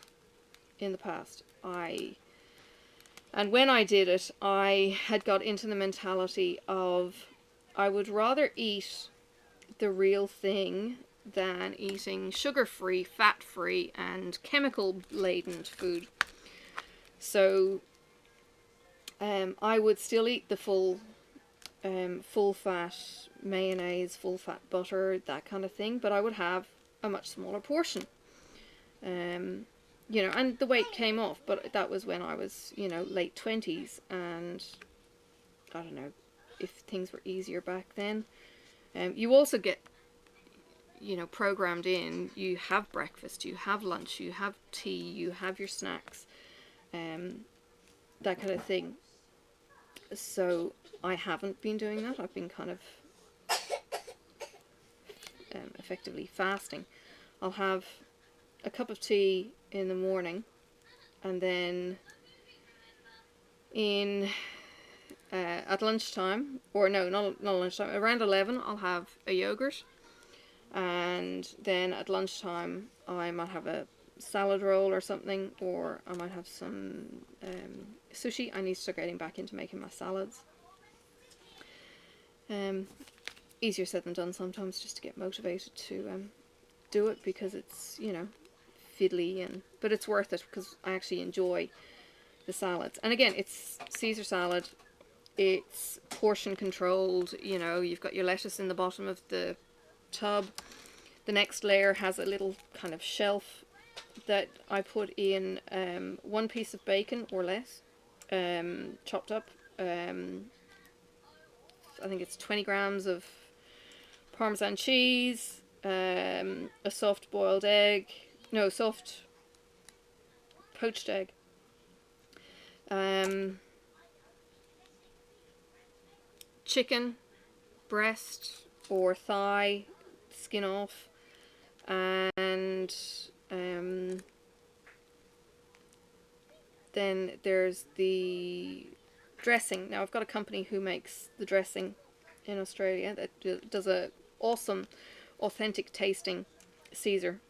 [SPEAKER 1] in the past. And when I did it, I had got into the mentality of I would rather eat the real thing than eating sugar-free, fat-free, and chemical-laden food. So I would still eat the full fat mayonnaise, full fat butter, that kind of thing, but I would have a much smaller portion. You know, and the weight came off, but that was when I was, you know, late 20s, and I don't know if things were easier back then. You also get, you know, programmed in. You have breakfast, you have lunch, you have tea, you have your snacks, that kind of thing. So I haven't been doing that. I've been kind of effectively fasting. I'll have a cup of tea in the morning, and then at lunchtime, or no, not lunchtime, around 11 I'll have a yogurt, and then at lunchtime I might have a salad roll or something, or I might have some sushi. I need to start getting back into making my salads. Easier said than done sometimes, just to get motivated to do it, because it's, you know, fiddly, but it's worth it because I actually enjoy the salads. And again, it's Caesar salad, it's portion controlled. You know, you've got your lettuce in the bottom of the tub. The next layer has a little kind of shelf that I put in 1 piece of bacon or less, chopped up. I think it's 20 grams of Parmesan cheese, a soft boiled egg, no, soft poached egg, chicken breast or thigh, skin off, and then there's the dressing. Now I've got a company who makes the dressing in Australia that does a awesome authentic tasting Caesar.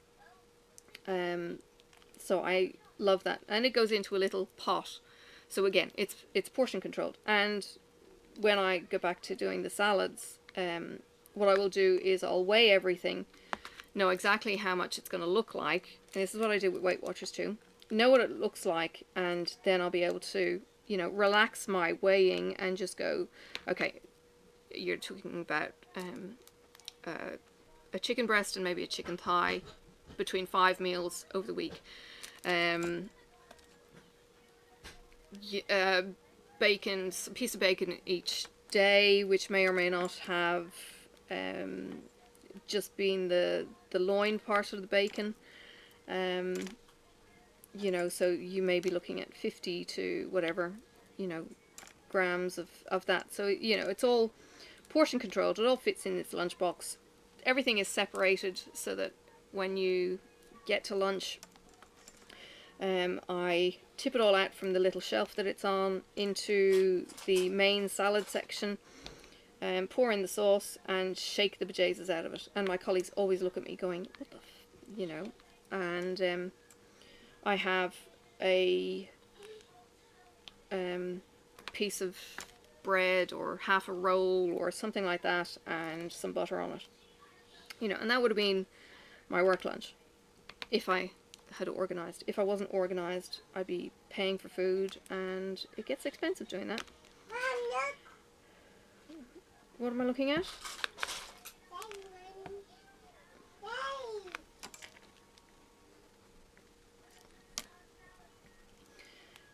[SPEAKER 1] So I love that, and it goes into a little pot. So again, it's portion controlled. And when I go back to doing the salads, what I will do is I'll weigh everything, know exactly how much it's going to look like. And this is what I do with Weight Watchers too. Know what it looks like, and then I'll be able to, you know, relax my weighing and just go, okay, you're talking about a chicken breast and maybe a chicken thigh between 5 meals over the week. Bacon, a piece of bacon each day, which may or may not have just been the loin part of the bacon. You know, so you may be looking at 50 to whatever, you know, grams of that. So, you know, it's all portion controlled. It all fits in its lunchbox. Everything is separated so that when you get to lunch, I tip it all out from the little shelf that it's on into the main salad section, pour in the sauce and shake the bejesus out of it. And my colleagues always look at me going, what the you know, and I have a piece of bread or half a roll or something like that and some butter on it, you know, and that would have been my work lunch if I had organised. If I wasn't organised, I'd be paying for food, and it gets expensive doing that. What am I looking at?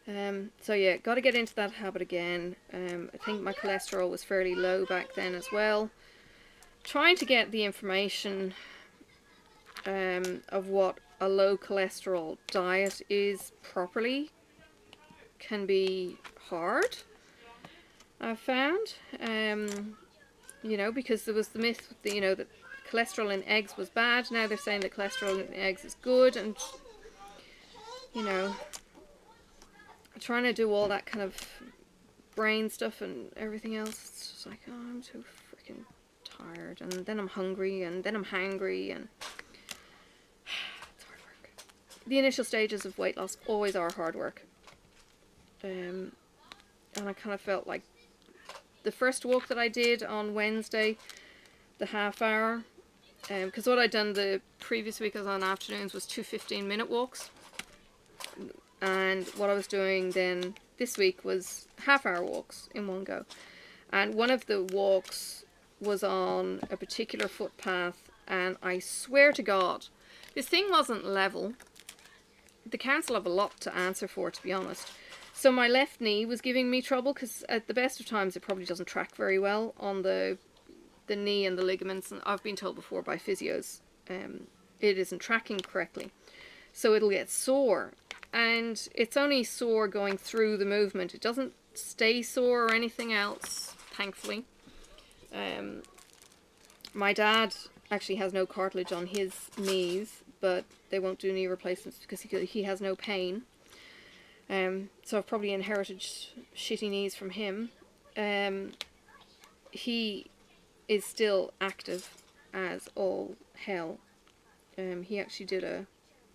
[SPEAKER 1] So yeah, got to get into that habit again. I think my cholesterol was fairly low back then as well. Trying to get the information of what a low cholesterol diet is properly can be hard, I've found. You know, because there was the myth that, you know, that cholesterol in eggs was bad. Now they're saying that cholesterol in eggs is good, and, you know, trying to do all that kind of brain stuff and everything else. It's just like, oh, I'm so freaking tired, and then I'm hungry, and then I'm hangry, and it's hard work. The initial stages of weight loss always are hard work. And I kind of felt like the first walk that I did on Wednesday, the half hour, because what I'd done the previous week on afternoons was 2 15-minute walks, and what I was doing then this week was half-hour walks in one go. And one of the walks was on a particular footpath, and I swear to God, this thing wasn't level. The council have a lot to answer for, to be honest. So my left knee was giving me trouble, because at the best of times it probably doesn't track very well on the knee and the ligaments, and I've been told before by physios it isn't tracking correctly, so it'll get sore, and it's only sore going through the movement. It doesn't stay sore or anything else, thankfully. My dad actually has no cartilage on his knees, but they won't do knee replacements because he has no pain. So I've probably inherited shitty knees from him. He is still active as all hell. He actually did a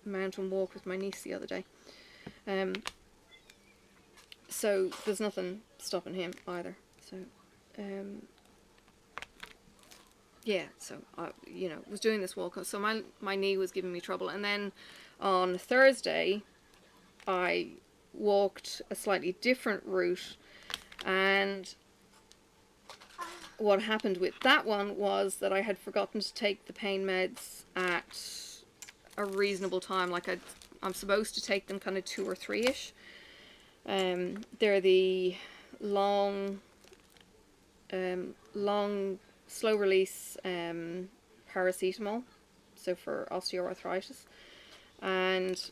[SPEAKER 1] mountain walk with my niece the other day. So there's nothing stopping him either. So, yeah, so I, you know, was doing this walk. So my knee was giving me trouble. And then on Thursday, I walked a slightly different route, and what happened with that one was that I had forgotten to take the pain meds at a reasonable time. Like I'm supposed to take them kind of 2 or 3-ish. They're the long slow release paracetamol, so for osteoarthritis, and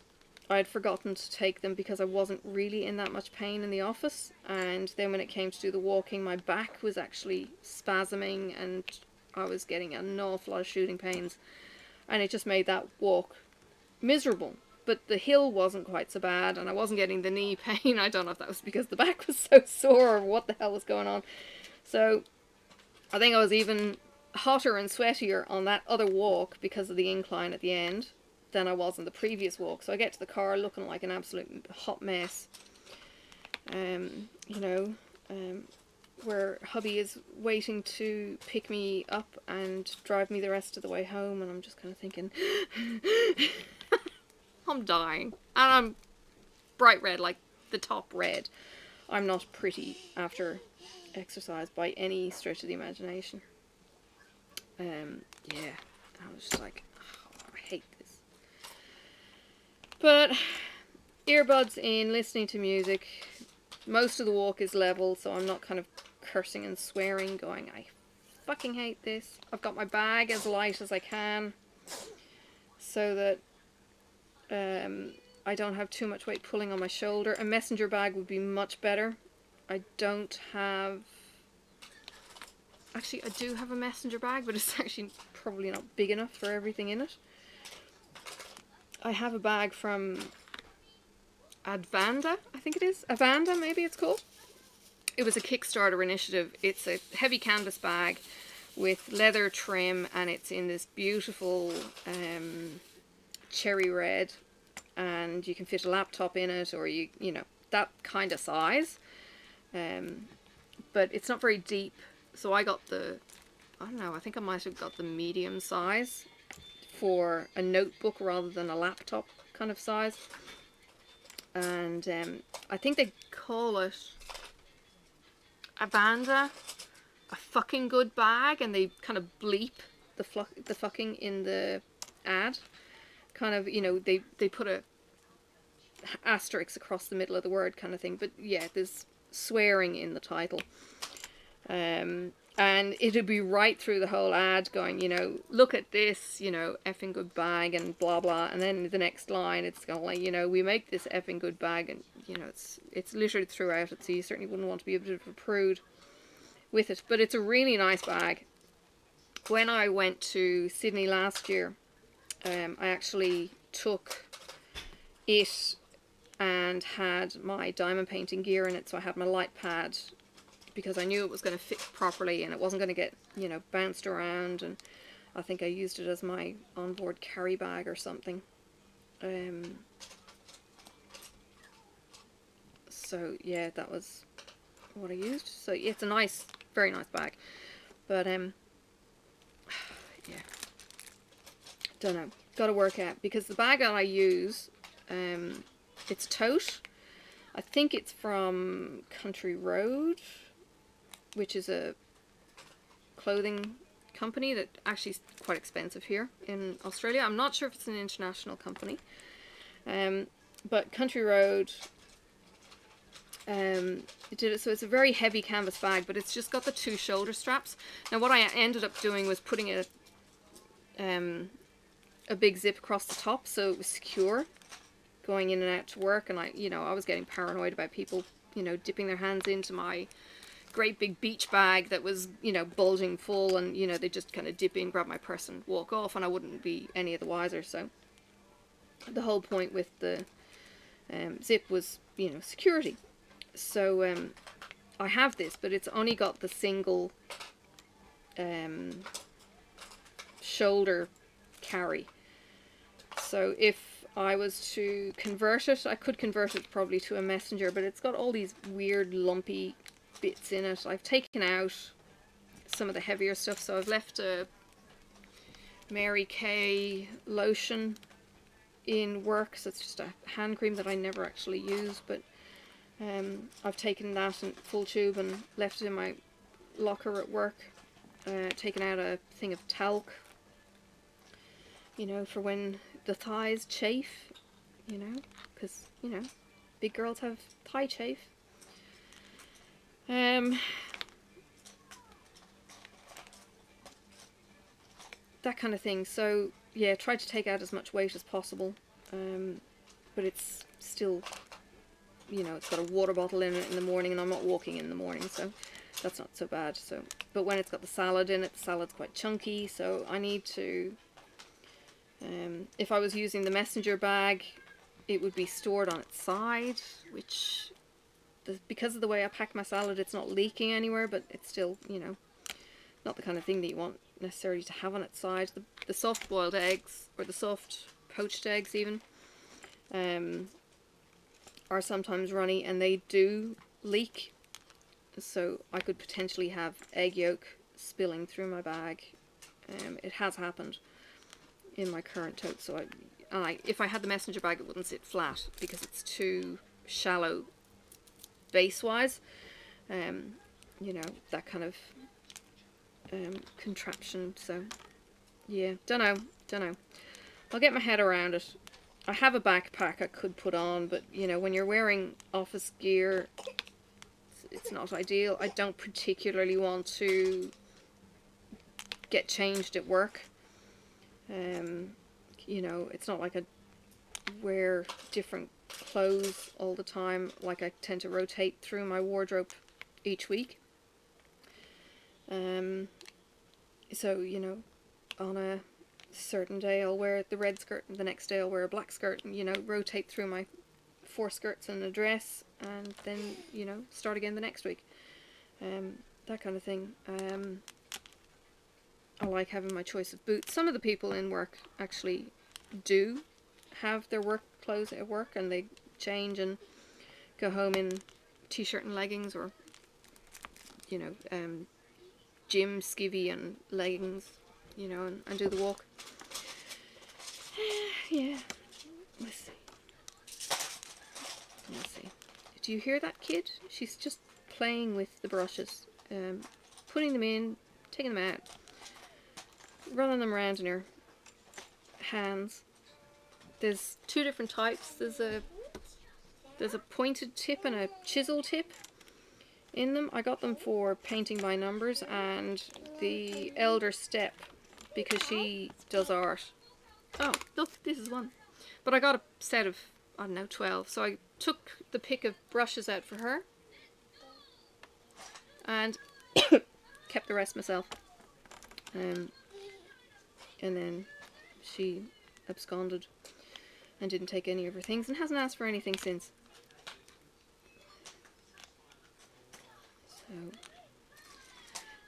[SPEAKER 1] I'd forgotten to take them because I wasn't really in that much pain in the office. And then when it came to do the walking, my back was actually spasming and I was getting an awful lot of shooting pains, and it just made that walk miserable. But the hill wasn't quite so bad, and I wasn't getting the knee pain. I don't know if that was because the back was so sore or what the hell was going on. So I think I was even hotter and sweatier on that other walk because of the incline at the end than I was on the previous walk. So I get to the car looking like an absolute hot mess. You know, where hubby is waiting to pick me up and drive me the rest of the way home, and I'm just kind of thinking, I'm dying. And I'm bright red, like the top red. I'm not pretty after exercise by any stretch of the imagination. Yeah, I was just like, oh, I hate this. But earbuds in, listening to music. Most of the walk is level, so I'm not kind of cursing and swearing, going, I fucking hate this. I've got my bag as light as I can, so that I don't have too much weight pulling on my shoulder. A messenger bag would be much better. I don't have... Actually, I do have a messenger bag, but it's actually probably not big enough for everything in it. I have a bag from Advanda, I think it is. Avanda, maybe it's called. It was a Kickstarter initiative. It's a heavy canvas bag with leather trim, and it's in this beautiful cherry red, and you can fit a laptop in it, or you know, that kind of size. But it's not very deep, so I got the, I don't know, I think I might have got the medium size for a notebook rather than a laptop kind of size. And I think they call it Avanda, a fucking good bag, and they kind of bleep the fucking in the ad. Kind of, you know, they put a asterisk across the middle of the word kind of thing. But yeah, there's swearing in the title. And it'll be right through the whole ad going, you know, look at this, you know, effing good bag and blah blah. And then the next line, it's going like, you know, we make this effing good bag, and you know, it's littered throughout it. So you certainly wouldn't want to be a bit of a prude with it. But it's a really nice bag. When I went to Sydney last year, I actually took it and had my diamond painting gear in it. So I had my light pad, because I knew it was going to fit properly and it wasn't going to get, you know, bounced around. And I think I used it as my onboard carry bag or something. So yeah, that was what I used. So yeah, it's a nice, very nice bag. But yeah, don't know. Got to work out, because the bag that I use, it's tote. I think it's from Country Road, which is a clothing company that actually is quite expensive here in Australia. I'm not sure if it's an international company, but Country Road did it. So it's a very heavy canvas bag, but it's just got the 2 shoulder straps. Now what I ended up doing was putting a big zip across the top, so it was secure going in and out to work. And I was getting paranoid about people, you know, dipping their hands into my great big beach bag that was, you know, bulging full, and you know, they just kind of dip in, grab my purse and walk off, and I wouldn't be any of the wiser. So the whole point with the zip was, you know, security. So I have this, but it's only got the single shoulder carry. So if I was to convert it, I could convert it probably to a messenger, but it's got all these weird lumpy bits in it. I've taken out some of the heavier stuff, so I've left a Mary Kay lotion in work. So it's just a hand cream that I never actually use, but I've taken that in full tube and left it in my locker at work. Taken out a thing of talc, you know, for when the thighs chafe, you know, because, you know, big girls have thigh chafe. That kind of thing. So yeah, try to take out as much weight as possible, but it's still, you know, it's got a water bottle in it in the morning, and I'm not walking in the morning, so that's not so bad. So, but when it's got the salad in it, the salad's quite chunky, so I need to, if I was using the messenger bag, it would be stored on its side, which, because of the way I pack my salad, it's not leaking anywhere, but it's still, you know, not the kind of thing that you want necessarily to have on its side. The soft boiled eggs, or the soft poached eggs even, are sometimes runny, and they do leak. So I could potentially have egg yolk spilling through my bag. It has happened in my current tote. So if I had the messenger bag, it wouldn't sit flat because it's too shallow base-wise. You know, that kind of contraption. So yeah, don't know. I'll get my head around it. I have a backpack I could put on, but you know, when you're wearing office gear, it's not ideal. I don't particularly want to get changed at work. You know, it's not like I wear different clothes all the time. Like, I tend to rotate through my wardrobe each week. So, you know, on a certain day I'll wear the red skirt, and the next day I'll wear a black skirt, and, you know, rotate through my 4 skirts and a dress, and then, you know, start again the next week. That kind of thing. I like having my choice of boots. Some of the people in work actually do have their work clothes at work, and they change and go home in t-shirt and leggings, or, you know, gym skivvy and leggings, you know, and do the walk. Yeah, let's see. Do you hear that kid? She's just playing with the brushes, putting them in, taking them out, running them around in her hands. There's 2 different types. There's a There's a pointed tip and a chisel tip in them. I got them for painting by numbers, and the elder step, because she does art. Oh, look, this is one. But I got a set of, I don't know, 12. So I took the pick of brushes out for her and kept the rest myself. And then she absconded and didn't take any of her things and hasn't asked for anything since. So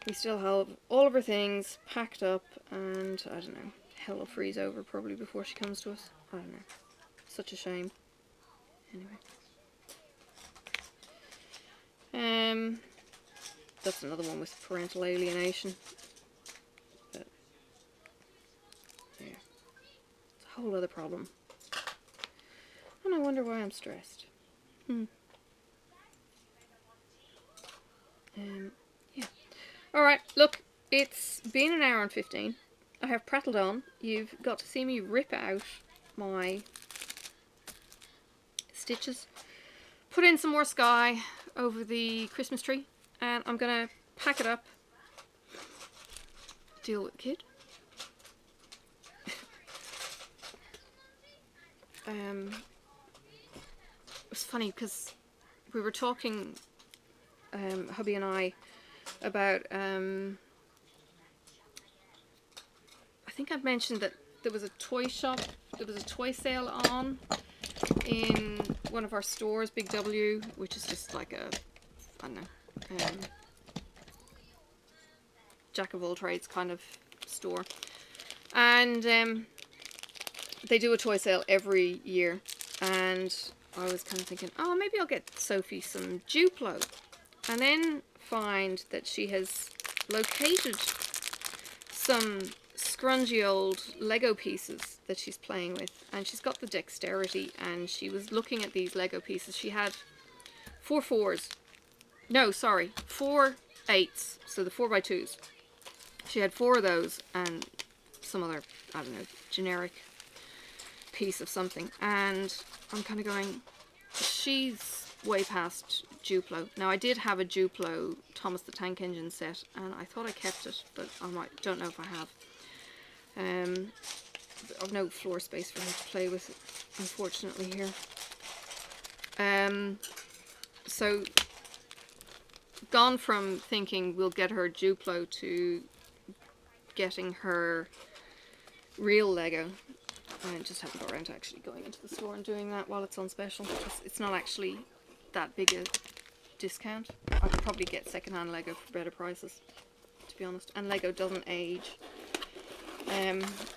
[SPEAKER 1] we still have all of her things packed up, and I don't know, hell will freeze over probably before she comes to us. I don't know. Such a shame. Anyway. That's another one with parental alienation. But, yeah. It's a whole other problem. And I wonder why I'm stressed. Yeah. Alright, look, it's been an hour and 15. I have prattled on. You've got to see me rip out my stitches. Put in some more sky over the Christmas tree. And I'm going to pack it up. Deal with the kid. It was funny because we were talking, hubby and I, about, I think I've mentioned that there was a toy shop, there was a toy sale on in one of our stores, Big W, which is just like a, I don't know, jack of all trades kind of store. And they do a toy sale every year, and I was kind of thinking, oh, maybe I'll get Sophie some Duplo, and then find that she has located some scrungy old Lego pieces that she's playing with, and she's got the dexterity, and she was looking at these Lego pieces. She had 4 4s, no, sorry, 4 8s, so the 4x2s. She had 4 of those and some other, I don't know, generic piece of something, and I'm kind of going, she's way past Duplo. Now I did have a Duplo Thomas the Tank Engine set, and I thought I kept it, but I don't know if I have. I've no floor space for her to play with, unfortunately, here. So gone from thinking we'll get her Duplo to getting her real Lego. I just haven't got around to actually going into the store and doing that while it's on special. It's not actually that big a discount. I could probably get secondhand Lego for better prices, to be honest. And Lego doesn't age.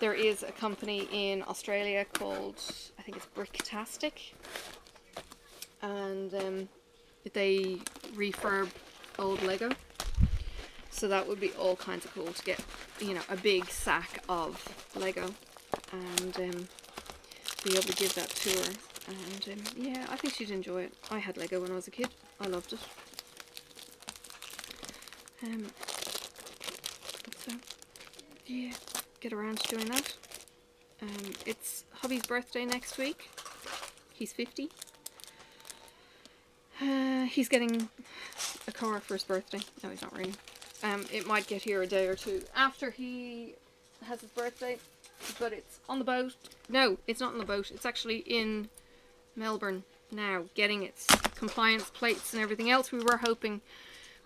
[SPEAKER 1] There is a company in Australia called, I think it's Bricktastic, and they refurb old Lego. So that would be all kinds of cool to get, you know, a big sack of Lego and be able to give that to her. And yeah, I think she'd enjoy it. I had Lego when I was a kid. I loved it. So yeah, get around to doing that. It's hubby's birthday next week. He's 50. He's getting a car for his birthday. No, he's not really. It might get here a day or two after he has his birthday, but it's on the boat. No, it's not on the boat. It's actually in Melbourne now, getting its compliance plates and everything else. We were hoping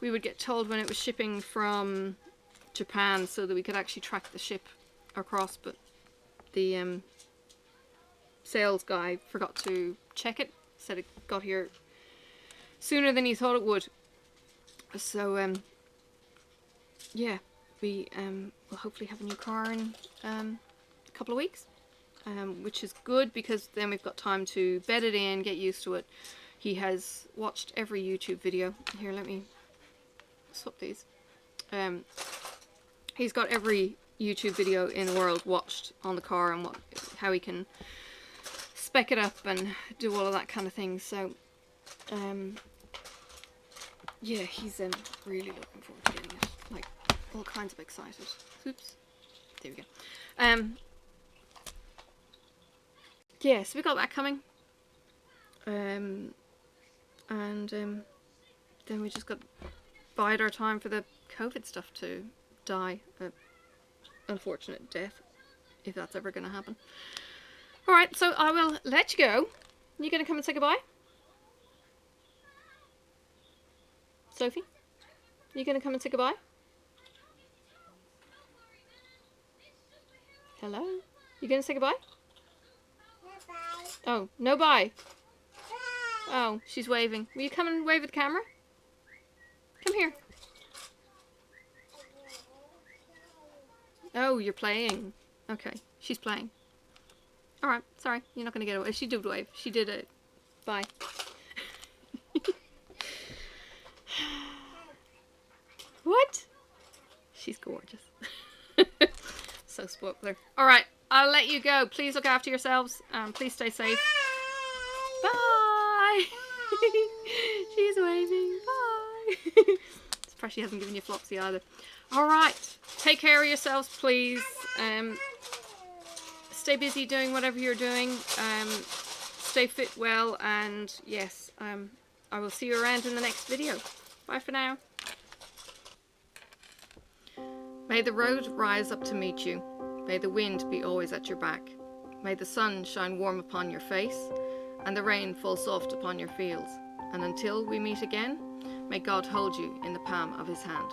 [SPEAKER 1] we would get told when it was shipping from Japan so that we could actually track the ship across, but the sales guy forgot to check it. Said it got here sooner than he thought it would. So yeah, we will hopefully have a new car in a couple of weeks, which is good because then we've got time to bed it in, get used to it. He has watched every YouTube video. Here, let me swap these. He's got every YouTube video in the world watched on the car and how he can spec it up and do all of that kind of thing. So yeah, he's really looking forward to getting it. Like, all kinds of excited. Oops. There we go. Yeah, so we got that coming. And then we just got to bide our time for the COVID stuff to die an unfortunate death, if that's ever going to happen. Alright, so I will let you go. You going to come and say goodbye? Sophie? You going to come and say goodbye? Hello? You going to say goodbye?
[SPEAKER 2] No bye.
[SPEAKER 1] Oh, no bye.
[SPEAKER 2] Bye.
[SPEAKER 1] Oh, she's waving. Will you come and wave at the camera? Come here. Oh, you're playing. Okay, she's playing. Alright, sorry. You're not going to get away. She did wave. She did it. Bye. What? She's gorgeous. So spoiled with her. Alright, I'll let you go. Please look after yourselves. Please stay safe. Bye! She's waving. Bye! Surprised she hasn't given you Flopsy either. Alright, take care of yourselves, please. Stay busy doing whatever you're doing. Stay fit well, and yes, I will see you around in the next video. Bye for now. May the road rise up to meet you. May the wind be always at your back. May the sun shine warm upon your face, and the rain fall soft upon your fields. And until we meet again, may God hold you in the palm of his hand.